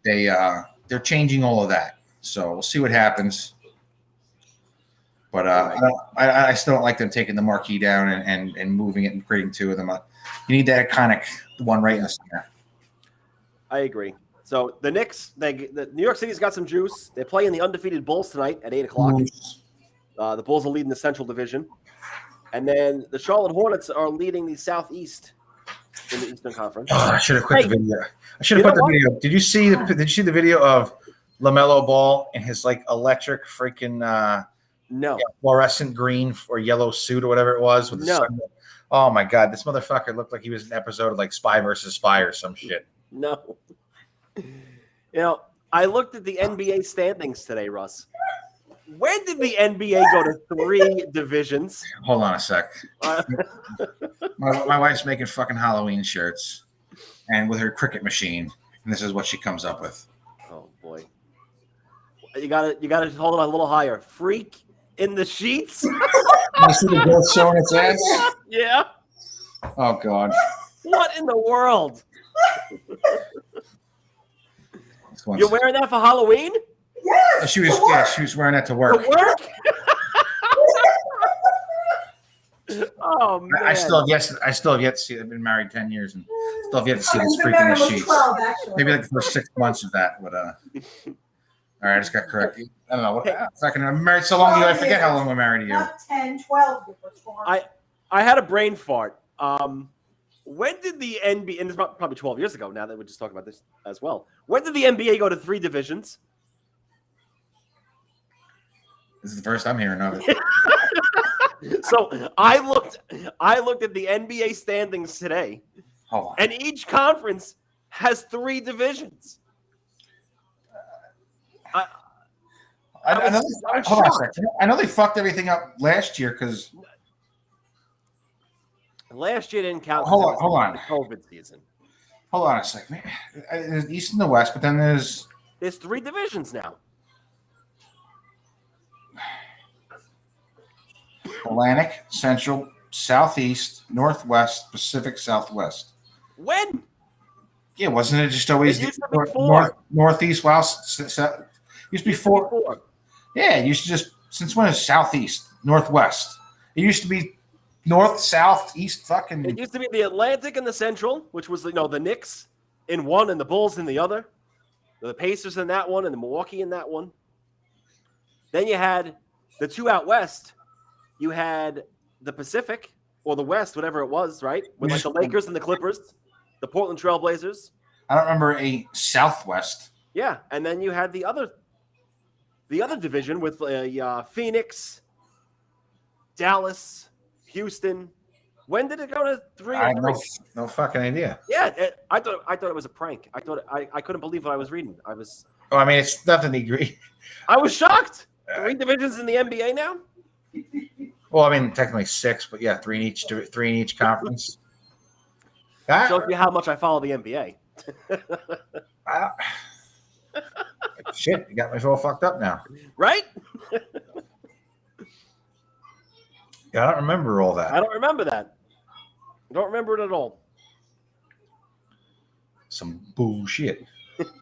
Speaker 3: they're changing all of that. So we'll see what happens. But I still don't like them taking the marquee down and moving it and creating 2 of them. You need that iconic one right in the center.
Speaker 1: I agree. So the Knicks, the New York City's got some juice. They're playing the undefeated Bulls tonight at 8:00. The Bulls are leading the Central Division. And then the Charlotte Hornets are leading the Southeast in the Eastern Conference.
Speaker 3: Oh, I should have quit the video. Video. Did you see the video of LaMelo Ball in his electric freaking fluorescent green or yellow suit or whatever it was with the sun? Oh my God, this motherfucker looked like he was in an episode of Spy versus Spy or some shit.
Speaker 1: No. I looked at the NBA standings today, Russ. When did the NBA go to 3 divisions?
Speaker 3: Hold on a sec. My wife's making fucking Halloween shirts, and with her cricket machine, and this is what she comes up with.
Speaker 1: Oh boy, you gotta hold it a little higher. Freak in the sheets.
Speaker 3: You see the girl showing its ass?
Speaker 1: Yeah.
Speaker 3: Oh God.
Speaker 1: What in the world? You're wearing that for Halloween?
Speaker 3: Yes. She was wearing that to work.
Speaker 1: To work? Oh man.
Speaker 3: I still have yet to see it. I've been married 10 years and still have yet to see this freaking the sheets. 12, maybe the first 6 months of that. But all right, I just got corrected. I don't know what. I'm married so long to you, I forget how long we're married to you.
Speaker 4: Not 10, 12.
Speaker 1: I had a brain fart. When did the NBA, and it's probably 12 years ago now that we're just talking about this as well. When did the NBA go to 3 divisions?
Speaker 3: This is the first I'm hearing of it.
Speaker 1: So I looked at the NBA standings today, and each conference has 3 divisions.
Speaker 3: I know they fucked everything up last year because
Speaker 1: last year didn't count.
Speaker 3: Hold on.
Speaker 1: COVID season.
Speaker 3: Hold on a second. There's the East and the West, but then there's
Speaker 1: 3 divisions now.
Speaker 3: Atlantic, Central, Southeast, Northwest, Pacific, Southwest.
Speaker 1: When?
Speaker 3: Yeah, wasn't it just always
Speaker 1: It used to be four.
Speaker 3: Northeast? Well, used to be four.
Speaker 1: Four.
Speaker 3: Yeah, it used to just since when is Southeast, Northwest? It used to be North, South, East. Fucking.
Speaker 1: It used to be the Atlantic and the Central, which was the Knicks in one and the Bulls in the other, the Pacers in that one and the Milwaukee in that one. Then you had the two out west. You had the Pacific or the West, whatever it was, right? With like the Lakers and the Clippers, the Portland Trail Blazers.
Speaker 3: I don't remember a Southwest.
Speaker 1: Yeah, and then you had the other division with Phoenix, Dallas, Houston. When did it go to 3?
Speaker 3: I have no fucking idea.
Speaker 1: Yeah, I thought it was a prank. I couldn't believe what I was reading.
Speaker 3: Oh, I mean, it's nothing to agree.
Speaker 1: I was shocked. 3 divisions in the NBA now.
Speaker 3: Well, I mean, technically 6, but yeah, 3 in each conference.
Speaker 1: Shows you how much I follow the NBA.
Speaker 3: Shit, you got me all fucked up now.
Speaker 1: Right?
Speaker 3: Yeah, I don't remember all that.
Speaker 1: I don't remember that. I don't remember it at all.
Speaker 3: Some bullshit.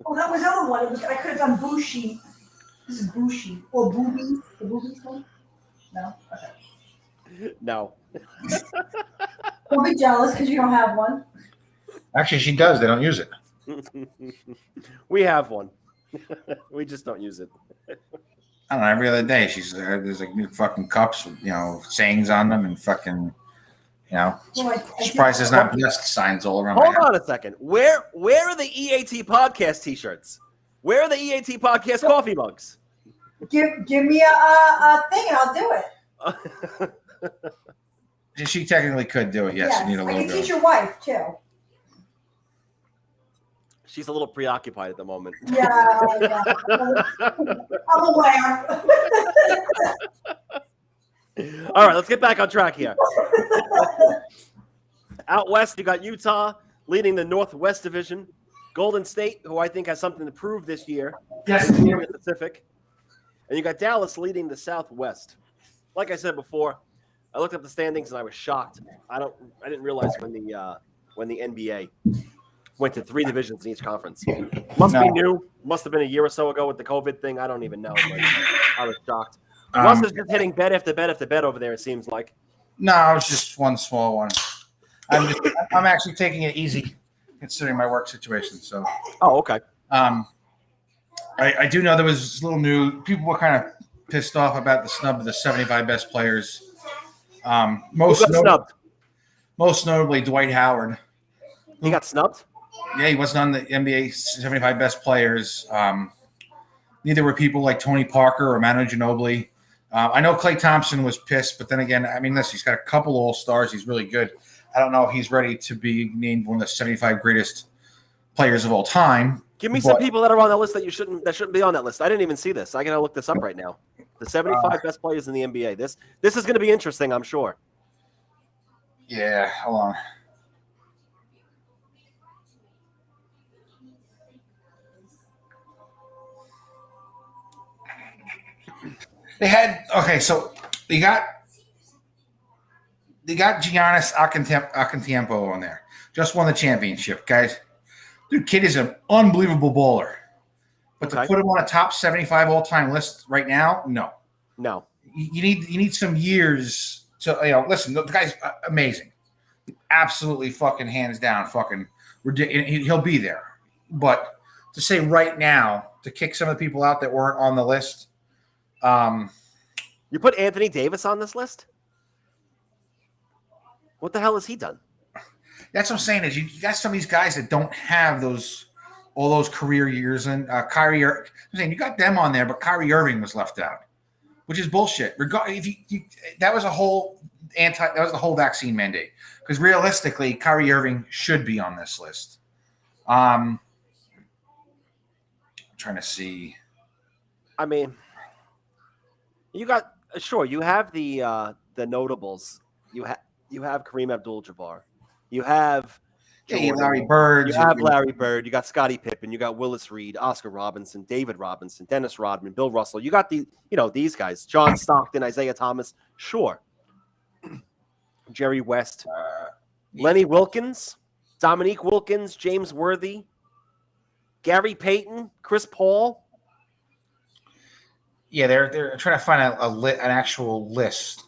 Speaker 4: Oh, that was the other one. I could have done Bushi. This is Bushi. Or Boobies. The Boobies one? No? Okay.
Speaker 1: No.
Speaker 4: Don't be jealous because you don't have one.
Speaker 3: Actually, she does. They don't use it.
Speaker 1: We have one. We just don't use it.
Speaker 3: I don't know. Every other day, there's like new fucking cups with, sayings on them and fucking, surprised there's not blessed signs all around.
Speaker 1: Hold on a second. Where are the E.A.T podcast T-shirts? Where are the E.A.T podcast coffee mugs?
Speaker 4: Give me a thing and I'll do it.
Speaker 3: She technically could do it. Yes, you need a
Speaker 4: I
Speaker 3: logo.
Speaker 4: can teach your wife too.
Speaker 1: She's a little preoccupied at the moment.
Speaker 4: Yeah. I'm aware.
Speaker 1: All right, let's get back on track here. Out west, you got Utah leading the Northwest Division. Golden State, who I think has something to prove this year.
Speaker 3: Yes.
Speaker 1: In the Pacific. And you got Dallas leading the Southwest. Like I said before, I looked up the standings and I was shocked. I didn't realize when the NBA went to 3 divisions in each conference. Must be new. Must have been a year or so ago with the COVID thing. I don't even know. But I was shocked. Russ is just hitting bet after bet after bet over there, it seems like.
Speaker 3: No, it's just one small one. I'm actually taking it easy considering my work situation. So.
Speaker 1: Oh, okay.
Speaker 3: I do know there was a little new. People were kind of pissed off about the snub of the 75 best players. Most notably Dwight Howard.
Speaker 1: He got snubbed?
Speaker 3: Yeah, he wasn't on the NBA 75 best players. Neither were people like Tony Parker or Manu Ginobili. I know Klay Thompson was pissed, but then again, I mean, listen, he's got a couple All-Stars. He's really good. I don't know if he's ready to be named one of the 75 greatest players of all time.
Speaker 1: Give me some people that are on that list that shouldn't be on that list. I didn't even see this. I gotta look this up right now. The 75 best players in the NBA. This is gonna be interesting, I'm sure.
Speaker 3: Yeah, hold on. So they got Giannis Antetokounmpo on there. Just won the championship, guys. Dude, kid is an unbelievable bowler. But to put him on a top 75 all-time list right now, no.
Speaker 1: No.
Speaker 3: You need some years to listen, the guy's amazing. Absolutely fucking hands down fucking ridiculous. He'll be there. But to say right now, to kick some of the people out that weren't on the list,
Speaker 1: you put Anthony Davis on this list? What the hell has he done?
Speaker 3: That's what I'm saying is you got some of these guys that don't have all those career years, and Kyrie. I'm saying you got them on there, but Kyrie Irving was left out, which is bullshit. That was the whole vaccine mandate, because realistically, Kyrie Irving should be on this list. I'm trying to see.
Speaker 1: I mean, you got you have the notables. You have Kareem Abdul-Jabbar. You have
Speaker 3: Larry Bird.
Speaker 1: You have Larry Bird. You got Scottie Pippen. You got Willis Reed, Oscar Robinson, David Robinson, Dennis Rodman, Bill Russell. You got these guys, John Stockton, Isaiah Thomas. Sure. Jerry West, Lenny Wilkins, Dominique Wilkins, James Worthy, Gary Payton, Chris Paul.
Speaker 3: Yeah, they're trying to find an actual list.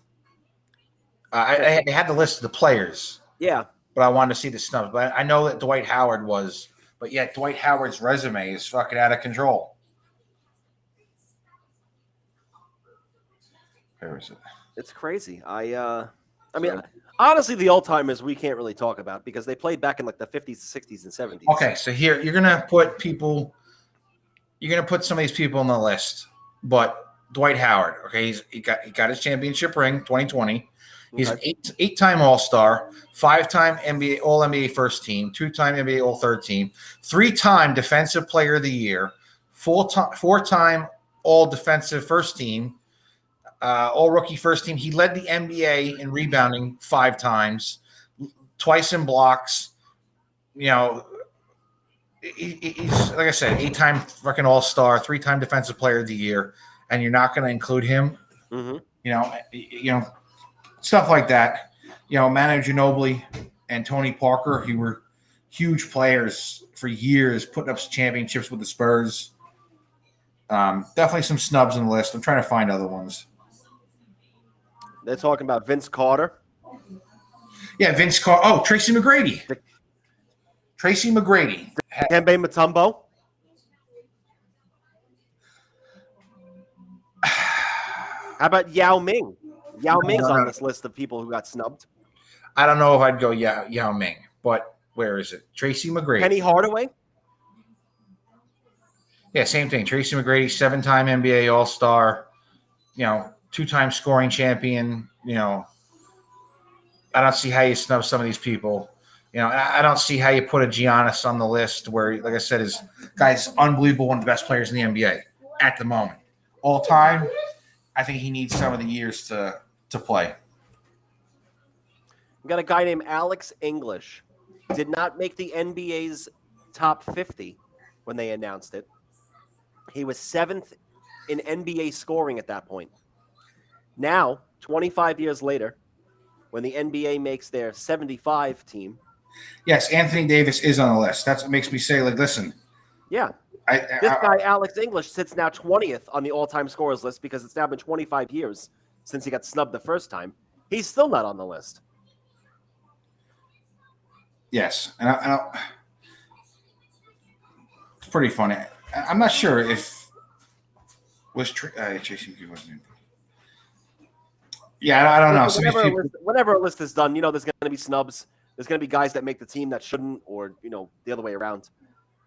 Speaker 3: I had the list of the players.
Speaker 1: Yeah.
Speaker 3: But I wanted to see the snubs. But I know that Dwight Howard was. But yet Dwight Howard's resume is fucking out of control. Where is it?
Speaker 1: It's crazy. I mean, honestly, the old timers we can't really talk about because they played back in like the 50s, 60s, and 70s.
Speaker 3: Okay, so here you're gonna put people. You're gonna put some of these people on the list, but Dwight Howard. Okay, he got his championship ring, 2020. He's an eight-time All-Star, 5-time NBA All-NBA first team, 2-time NBA All-Third team, 3-time Defensive Player of the Year, 4-time All-Defensive first team, All-Rookie first team. He led the NBA in rebounding 5 times, twice in blocks. You know, he's like I said, 8-time fucking All-Star, 3-time Defensive Player of the Year, and you're not going to include him.
Speaker 1: Mm-hmm.
Speaker 3: You know. Stuff like that. You know, Manu Ginobili and Tony Parker, who were huge players for years, putting up championships with the Spurs. Definitely some snubs on the list. I'm trying to find other ones.
Speaker 1: They're talking about Vince Carter.
Speaker 3: Yeah, Vince Carter. Oh, Tracy McGrady. Tracy McGrady.
Speaker 1: Dikembe Mutombo. How about Yao Ming? Yao Ming's on this list of people who got snubbed.
Speaker 3: I don't know if I'd go Yao Ming, but where is it? Tracy McGrady.
Speaker 1: Penny Hardaway.
Speaker 3: Yeah, same thing. Tracy McGrady, 7-time NBA All-Star, 2-time scoring champion. I don't see how you snub some of these people. I don't see how you put a Giannis on the list where, like I said, is guy's unbelievable, one of the best players in the NBA at the moment. All time, I think he needs some of the years to play.
Speaker 1: We got a guy named Alex English. Did not make the NBA's top 50 when they announced it. He was 7th in NBA scoring at that point. Now, 25 years later, when the NBA makes their 75 team.
Speaker 3: Yes, Anthony Davis is on the list. That's what makes me say, like, listen.
Speaker 1: Yeah. This guy, Alex English, sits now 20th on the all-time scorers list because it's now been 25 years since he got snubbed the first time. He's still not on the list.
Speaker 3: Yes. And it's pretty funny. I'm not sure if Tracy wasn't in. Yeah, I don't know.
Speaker 1: Whenever a list is done, there's going to be snubs. There's going to be guys that make the team that shouldn't, or, the other way around.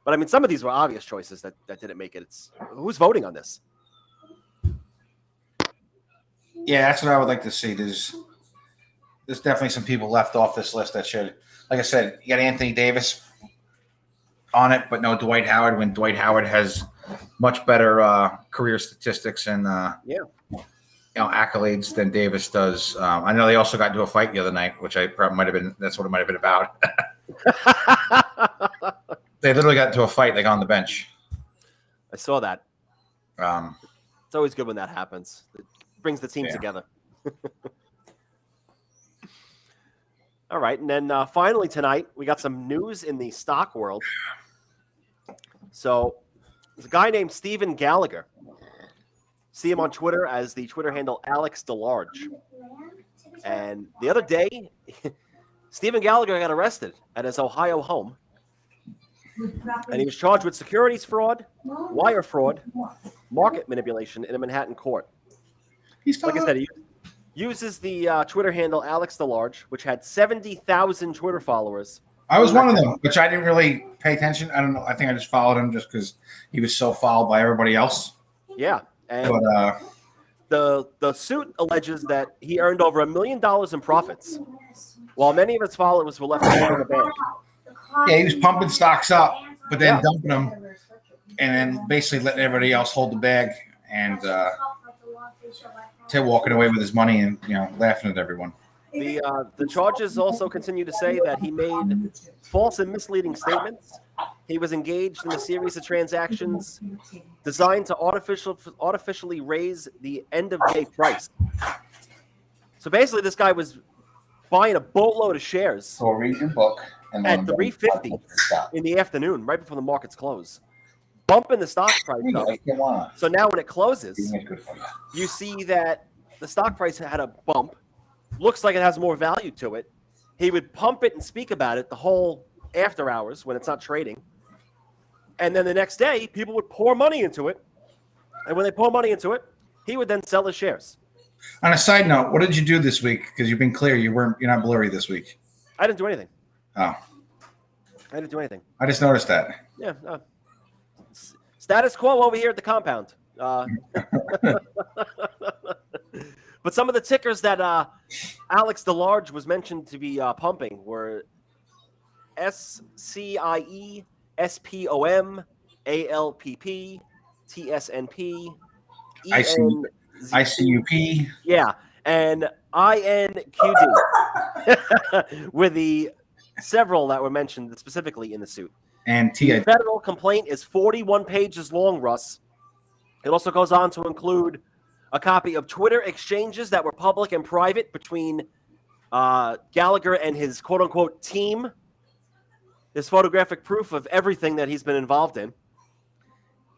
Speaker 1: But, I mean, some of these were obvious choices that didn't make it. Who's voting on this?
Speaker 3: Yeah, that's what I would like to see. There's definitely some people left off this list that should. Like I said, you got Anthony Davis on it, but no Dwight Howard when Dwight Howard has much better career statistics and accolades than Davis does. I know they also got into a fight the other night, which I probably might have been. That's what it might have been about. They literally got into a fight like on the bench.
Speaker 1: I saw that. It's always good when that happens. It brings the team together. All right, and then finally tonight, we got some news in the stock world. So there's a guy named Steven Gallagher. See him on Twitter as the Twitter handle Alex DeLarge. And the other day, Steven Gallagher got arrested at his Ohio home. And he was charged with securities fraud, wire fraud, market manipulation in a Manhattan court. Like I said, he uses the Twitter handle Alex DeLarge, which had 70,000 Twitter followers.
Speaker 3: I was one of them, which I didn't really pay attention. I don't know. I think I just followed him just because he was so followed by everybody else.
Speaker 1: Yeah. And the suit alleges that he earned over $1 million in profits, while many of his followers were left in the bank.
Speaker 3: Yeah, he was pumping stocks up, but then dumping them, and then basically letting everybody else hold the bag and walking away with his money and laughing at everyone.
Speaker 1: The charges also continue to say that he made false and misleading statements. He was engaged in a series of transactions designed to artificially raise the end-of-day price. So basically, this guy was buying a boatload of shares
Speaker 3: So read your book and
Speaker 1: at $3.50 in the afternoon, right before the markets close, bumping the stock price up. So now when it closes, you see that the stock price had a bump. Looks like it has more value to it. He would pump it and speak about it the whole after hours when it's not trading. And then the next day, people would pour money into it. And when they pour money into it, he would then sell the shares.
Speaker 3: On a side note, what did you do this week? Because you've been clear, you're not blurry this week.
Speaker 1: I didn't do anything.
Speaker 3: Oh,
Speaker 1: I didn't do anything.
Speaker 3: I just noticed that.
Speaker 1: Yeah. Status quo over here at the compound. But some of the tickers that Alex DeLarge was mentioned to be pumping were SCIE, SPOM, ALPP, TSNP,
Speaker 3: ICUP.
Speaker 1: Yeah, and INQD with the several that were mentioned specifically in the suit.
Speaker 3: And
Speaker 1: the federal complaint is 41 pages long, Russ. It also goes on to include a copy of Twitter exchanges that were public and private between Gallagher and his quote-unquote team. There's photographic proof of everything that he's been involved in.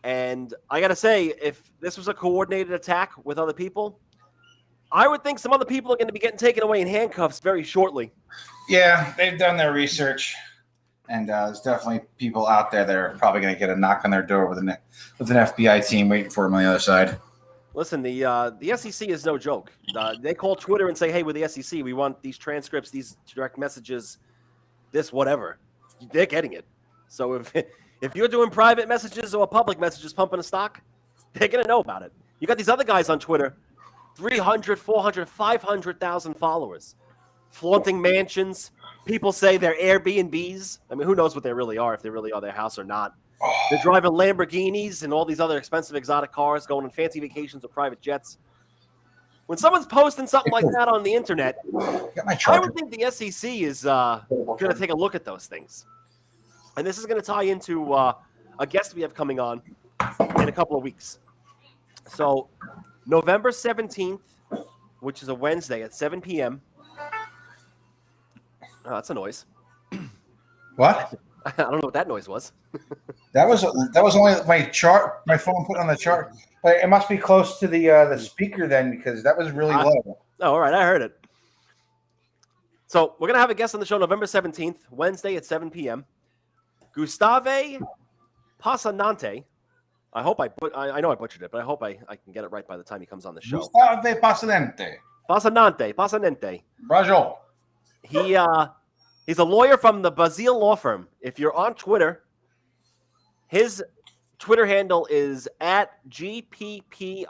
Speaker 1: And I got to say, if this was a coordinated attack with other people, I would think some other people are going to be getting taken away in handcuffs very shortly.
Speaker 3: Yeah, they've done their research. And there's definitely people out there that are probably going to get a knock on their door with an FBI team waiting for them on the other side.
Speaker 1: Listen, the SEC is no joke. They call Twitter and say, hey, with the SEC, we want these transcripts, these direct messages, this whatever. They're getting it. So if you're doing private messages or public messages pumping a stock, they're going to know about it. You got these other guys on Twitter, 300, 400, 500,000 followers, flaunting mansions. People say they're Airbnbs. I mean, who knows what they really are, if they really are their house or not. They're driving Lamborghinis and all these other expensive exotic cars, going on fancy vacations with private jets. When someone's posting something like that on the internet, I would think the SEC is going to take a look at those things. And this is going to tie into a guest we have coming on in a couple of weeks. So November 17th, which is a Wednesday at 7 p.m. Oh, that's a noise.
Speaker 3: What?
Speaker 1: I don't know what that noise was.
Speaker 3: That was only my phone put on the chart. But it must be close to the speaker then, because that was really low.
Speaker 1: Oh, all right, I heard it. So we're gonna have a guest on the show November 17th, Wednesday at 7 p.m. Gustave Passanante. I hope I know I butchered it, but I hope I can get it right by the time he comes on the show.
Speaker 3: Gustave Passanante.
Speaker 1: Passanante.
Speaker 3: Brajo.
Speaker 1: He's a lawyer from the Bazille law firm. If you're on Twitter, his Twitter handle is at GPP_ESQ.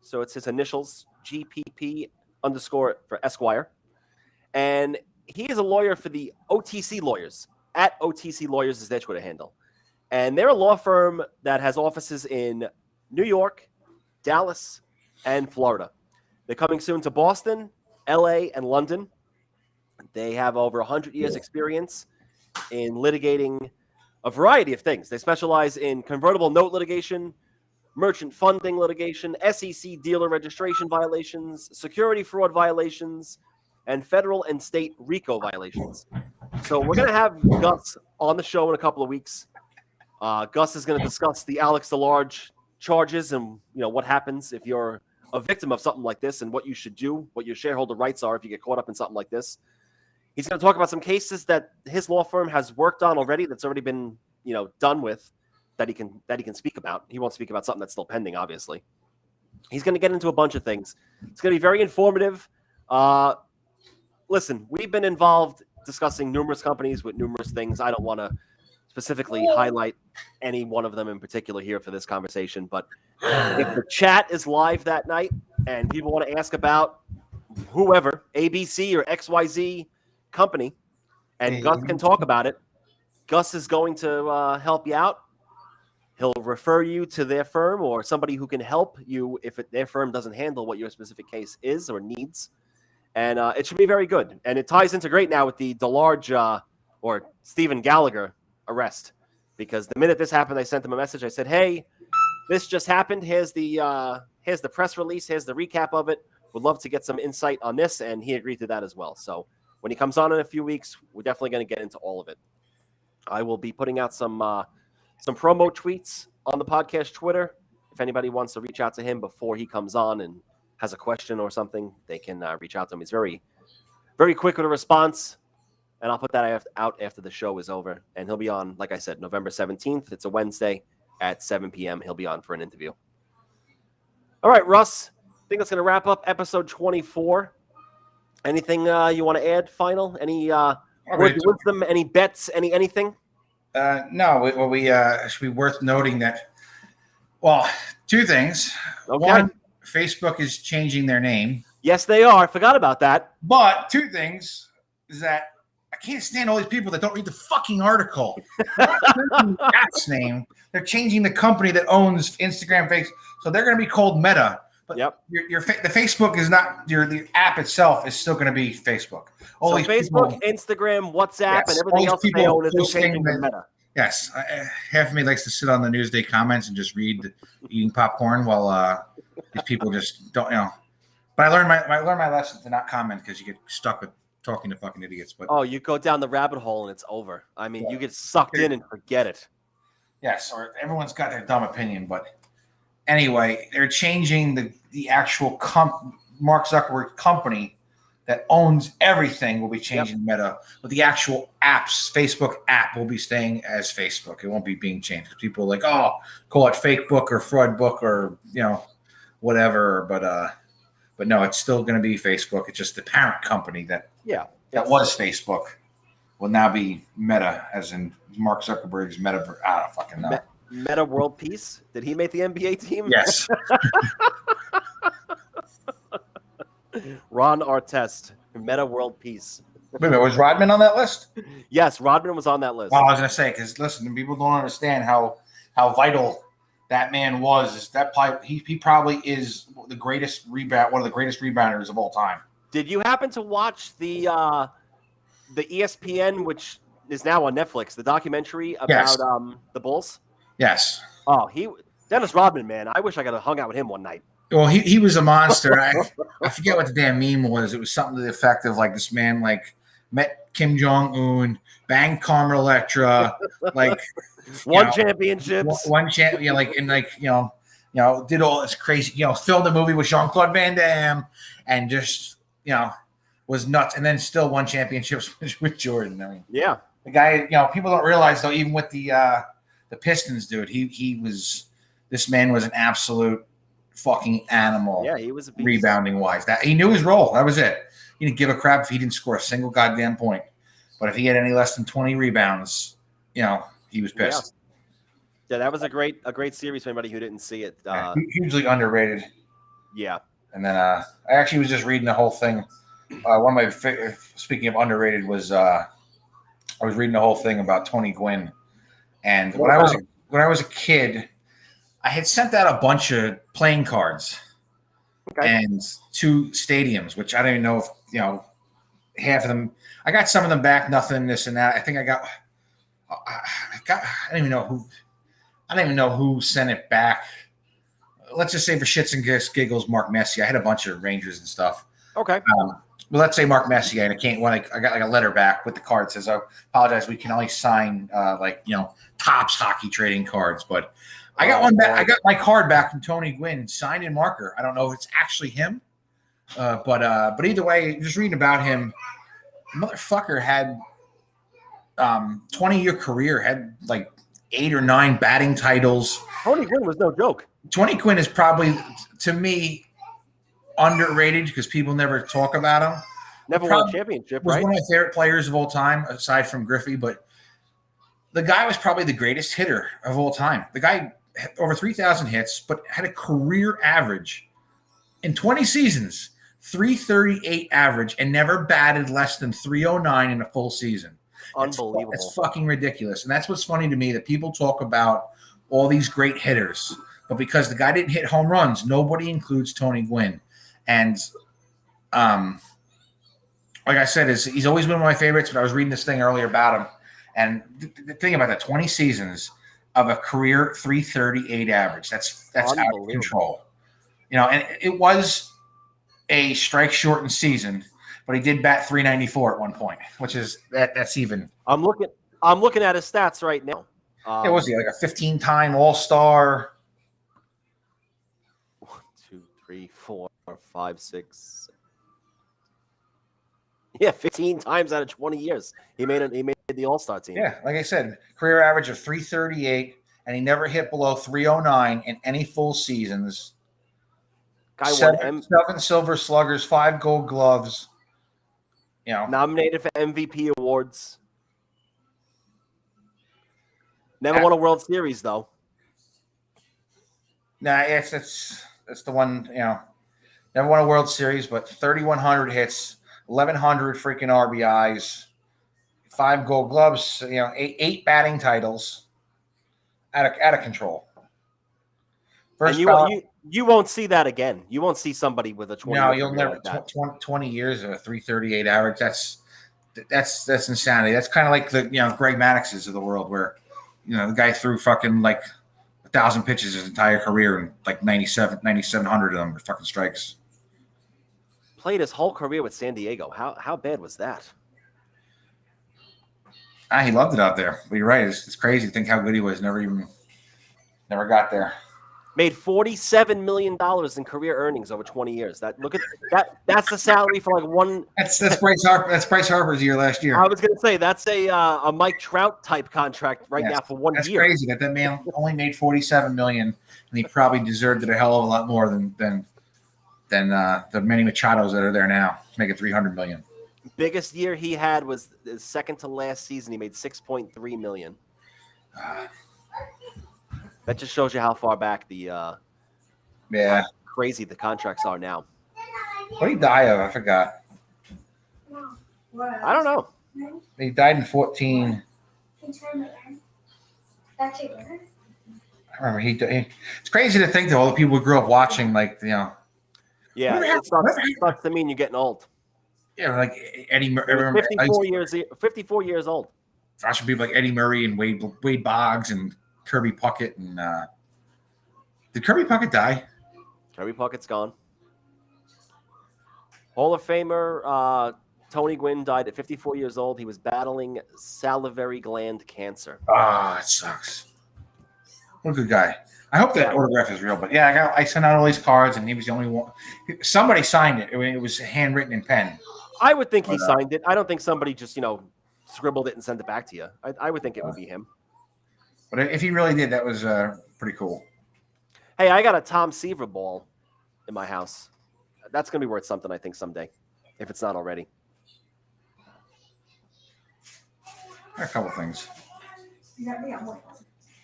Speaker 1: So it's his initials, GPP_ for Esquire. And he is a lawyer for the OTC Lawyers. At OTC Lawyers is their Twitter handle. And they're a law firm that has offices in New York, Dallas, and Florida. They're coming soon to Boston, LA, and London. They have over 100 years experience in litigating a variety of things. They specialize in convertible note litigation, merchant funding litigation, SEC dealer registration violations, security fraud violations, and federal and state RICO violations. So we're going to have Gus on the show in a couple of weeks. Gus is going to discuss the Alex DeLarge charges and what happens if you're a victim of something like this and what you should do, what your shareholder rights are if you get caught up in something like this. He's going to talk about some cases that his law firm has worked on already that's already been, done with that he can speak about. He won't speak about something that's still pending, obviously. He's going to get into a bunch of things. It's going to be very informative. Listen, we've been involved discussing numerous companies with numerous things. I don't want to specifically highlight any one of them in particular here for this conversation, but if the chat is live that night and people want to ask about whoever, ABC or XYZ company, and Gus can talk about it, Gus is going to help you out. He'll refer you to their firm or somebody who can help you if their firm doesn't handle what your specific case is or needs. And it should be very good. And it ties into great now with the DeLarge or Stephen Gallagher arrest, because the minute this happened, I sent him a message. I said, hey, this just happened. Here's the press release. Here's the recap of it. would love to get some insight on this, and he agreed to that as well. So when he comes on in a few weeks, we're definitely going to get into all of it. I will be putting out some promo tweets on the podcast Twitter. If anybody wants to reach out to him before he comes on and has a question or something, they can reach out to him. He's very, very quick with a response, and I'll put that out after the show is over. And he'll be on, like I said, November 17th. It's a Wednesday at 7 p.m. He'll be on for an interview. All right, Russ, I think that's going to wrap up episode 24. Anything you want to add, final? Any words of wisdom, any bets, anything?
Speaker 3: No, we should be worth noting that, well, two things.
Speaker 1: Okay.
Speaker 3: One, Facebook is changing their name.
Speaker 1: Yes, they are. I forgot about that.
Speaker 3: But two things is that I can't stand all these people that don't read the fucking article. They're not changing the app's name. They're changing the company that owns Instagram, Facebook. So they're going to be called Meta. But the Facebook is not the app itself is still going to be Facebook.
Speaker 1: So Facebook, Instagram, WhatsApp, and everything else they own is changing to Meta.
Speaker 3: Yes, half of me likes to sit on the Newsday comments and just read eating popcorn while these people just don't, But I learned my lesson to not comment because you get stuck with talking to fucking idiots. But
Speaker 1: you go down the rabbit hole and it's over. I mean, you get sucked in and forget it.
Speaker 3: Yes, or everyone's got their dumb opinion, but anyway, they're changing the actual Mark Zuckerberg company that owns everything will be changing Meta, but the actual apps, Facebook app will be staying as Facebook. It won't be being changed. People are like, oh, call it fake book or fraud book or whatever. But no, it's still going to be Facebook. It's just the parent company that was Facebook will now be Meta, as in Mark Zuckerberg's Meta. I don't fucking know.
Speaker 1: Meta World Peace? Did he make the NBA team?
Speaker 3: Yes.
Speaker 1: Ron Artest, Meta World Peace.
Speaker 3: Wait a minute, was Rodman on that list?
Speaker 1: Yes, Rodman was on that list.
Speaker 3: Oh, I was going to say, because listen, people don't understand how vital that man was. He probably is the greatest one of the greatest rebounders of all time.
Speaker 1: Did you happen to watch the ESPN, which is now on Netflix, the documentary about the Bulls?
Speaker 3: Yes.
Speaker 1: Oh, Dennis Rodman, man. I wish I could have hung out with him one night.
Speaker 3: Well, he was a monster. I forget what the damn meme was. It was something to the effect of like this man met Kim Jong-un, banged Carmen Electra,
Speaker 1: won championships.
Speaker 3: One champion, did all this crazy, filmed a movie with Jean-Claude Van Damme and just, was nuts. And then still won championships with Jordan. I mean, the guy, people don't realize though, even with the Pistons, dude, this man was an absolute fucking animal.
Speaker 1: Yeah, he was a beast.
Speaker 3: Rebounding wise. That he knew his role. That was it. He didn't give a crap if he didn't score a single goddamn point. But if he had any less than 20 rebounds, he was pissed.
Speaker 1: Yeah, that was a great series for anybody who didn't see it.
Speaker 3: Hugely underrated.
Speaker 1: Yeah.
Speaker 3: And then I actually was just reading the whole thing. One of my speaking of underrated was I was reading the whole thing about Tony Gwynn. And when I was a kid, I had sent out a bunch of playing cards and 2 stadiums, which I don't even know if, half of them. I got some of them back, nothing, this and that. I think I don't even know who sent it back. Let's just say for shits and giggles, Mark Messier. I had a bunch of Rangers and stuff.
Speaker 1: Okay.
Speaker 3: Well, let's say Mark Messier, and I got a letter back with the card that says, I apologize, we can only sign Topps hockey trading cards, but I got one back. I got my card back from Tony Gwynn, signed in marker. I don't know if it's actually him, but either way, just reading about him, motherfucker had 20-year career, had 8 or 9 batting titles.
Speaker 1: Tony Gwynn was no joke.
Speaker 3: Tony Gwynn is probably, to me, underrated because people never talk about him.
Speaker 1: Never won a championship,
Speaker 3: was
Speaker 1: right?
Speaker 3: One of my favorite players of all time, aside from Griffey, but the guy was probably the greatest hitter of all time. The guy had over 3,000 hits, but had a career average in 20 seasons, 338 average, and never batted less than 309 in a full season.
Speaker 1: Unbelievable.
Speaker 3: It's fucking ridiculous. And that's what's funny to me, that people talk about all these great hitters, but because the guy didn't hit home runs, nobody includes Tony Gwynn. And like I said, he's always been one of my favorites, but I was reading this thing earlier about him. And the thing about that, 20 seasons of a career 338 average, that's out of control. And it a strike shortened season, but he did bat 394 at one point, which is that's even.
Speaker 1: I'm looking at his stats right now.
Speaker 3: Was he like a 15-time All-Star?
Speaker 1: 1, 2, 3, 4, 5, 6. Yeah, 15 times out of 20 years. He made the All-Star team.
Speaker 3: Yeah, like I said, career average of 338, and he never hit below 309 in any full seasons.
Speaker 1: Guy
Speaker 3: seven Silver Sluggers, 5 Gold Gloves. You know,
Speaker 1: nominated for MVP awards. Never won a World Series though.
Speaker 3: Nah, it's the one, never won a World Series, but 3,100 hits, 1,100 freaking RBIs, 5 Gold Gloves, 8 batting titles, out of control.
Speaker 1: First, and you won't see that again. You won't see somebody with a 20.
Speaker 3: No, you'll never. 20 years of a 338 average. That's insanity. That's kind of like the Greg Maddoxes of the world, where the guy threw fucking like 1,000 pitches his entire career, and like 9,700 of them were fucking strikes.
Speaker 1: Played his whole career with San Diego. How bad was that?
Speaker 3: He loved it out there. But you're right. It's crazy to think how good he was. Never got there.
Speaker 1: Made $47 million in career earnings over 20 years. That's the salary for like one.
Speaker 3: That's Bryce Harper. That's Bryce Harper's year last year.
Speaker 1: I was going to say that's a Mike Trout type contract now for 1 year.
Speaker 3: That's crazy that man only made $47 million, and he probably deserved it a hell of a lot more than the Manny Machados that are there now, making $300 million.
Speaker 1: Biggest year he had was the second to last season. He made $6.3 million. That just shows you how far back how crazy the contracts are now.
Speaker 3: What did he die of? I forgot.
Speaker 1: I don't know.
Speaker 3: He died in 14. I remember it's crazy to think that all the people who grew up watching,
Speaker 1: Yeah, it sucks to mean you're getting old.
Speaker 3: Yeah, like Eddie Murray.
Speaker 1: 54 years old.
Speaker 3: Watching people like Eddie Murray and Wade Boggs and Kirby Puckett and did Kirby Puckett die?
Speaker 1: Kirby Puckett's gone. Hall of Famer Tony Gwynn died at 54 years old. He was battling salivary gland cancer.
Speaker 3: It sucks. What a good guy. I hope that autograph is real, but I sent out all these cards, and he was the only one. Somebody signed it. It was handwritten in pen.
Speaker 1: I would think he signed it. I don't think somebody just scribbled it and sent it back to you. I would think it would be him.
Speaker 3: But if he really did, that was pretty cool.
Speaker 1: Hey, I got a Tom Seaver ball in my house. That's going to be worth something, I think, someday, if it's not already.
Speaker 3: A couple things.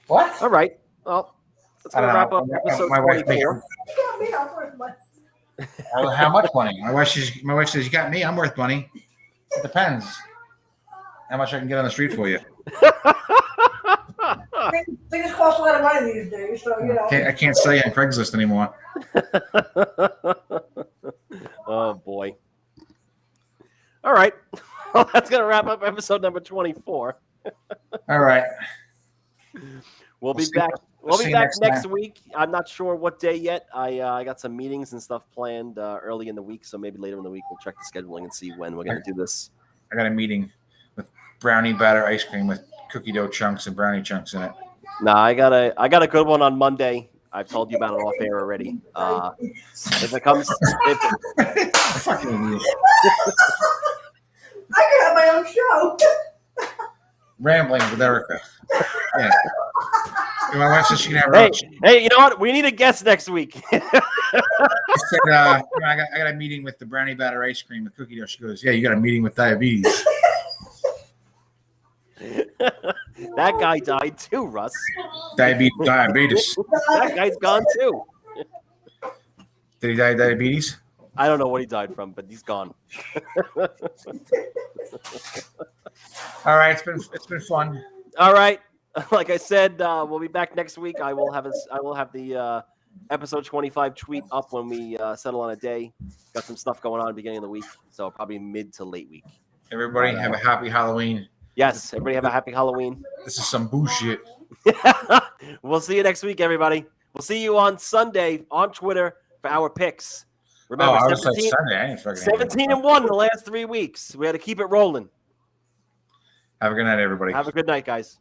Speaker 1: What? All right. Well, that's going to wrap up episode 24.
Speaker 3: How much money? My wife says, you got me, I'm worth money. It depends how much I can get on the street for you.
Speaker 4: Things cost a lot of money these days, so
Speaker 3: I can't sell you on Craigslist anymore.
Speaker 1: Oh boy! All right, well, that's gonna wrap up episode number 24.
Speaker 3: All right,
Speaker 1: we'll be back. We'll be back next week. I'm not sure what day yet. I got some meetings and stuff planned early in the week, so maybe later in the week we'll check the scheduling and see when we're gonna do this.
Speaker 3: I got a meeting with brownie batter ice cream with cookie dough chunks and brownie chunks in it.
Speaker 1: No, I got a good one on Monday. I've told you about it off air already. If it comes,
Speaker 3: fucking idiot.
Speaker 4: I could have my own show.
Speaker 3: Rambling with Erica. Yeah. My wife says she can have.
Speaker 1: Hey, you know what? We need a guest next week.
Speaker 3: I said, I got a meeting with the brownie batter ice cream with cookie dough. She goes, yeah, you got a meeting with diabetes.
Speaker 1: That guy died too, Russ.
Speaker 3: Diabetes.
Speaker 1: That guy's gone too.
Speaker 3: Did he die of diabetes?
Speaker 1: I don't know what he died from, but he's gone.
Speaker 3: All right, it's been fun.
Speaker 1: All right, like I said, we'll be back next week. I will have the episode 25 tweet up when we settle on a day. Got some stuff going on at the beginning of the week, so probably mid to late week.
Speaker 3: Everybody have a happy Halloween.
Speaker 1: Yes, everybody have a happy Halloween.
Speaker 3: This is some bullshit.
Speaker 1: We'll see you next week, everybody. We'll see you on Sunday on Twitter for our picks. Remember,
Speaker 3: I was like
Speaker 1: 17,
Speaker 3: Sunday. I ain't fucking
Speaker 1: 17 and 1 the last 3 weeks. We had to keep it rolling.
Speaker 3: Have a good night, everybody.
Speaker 1: Have a good night, guys.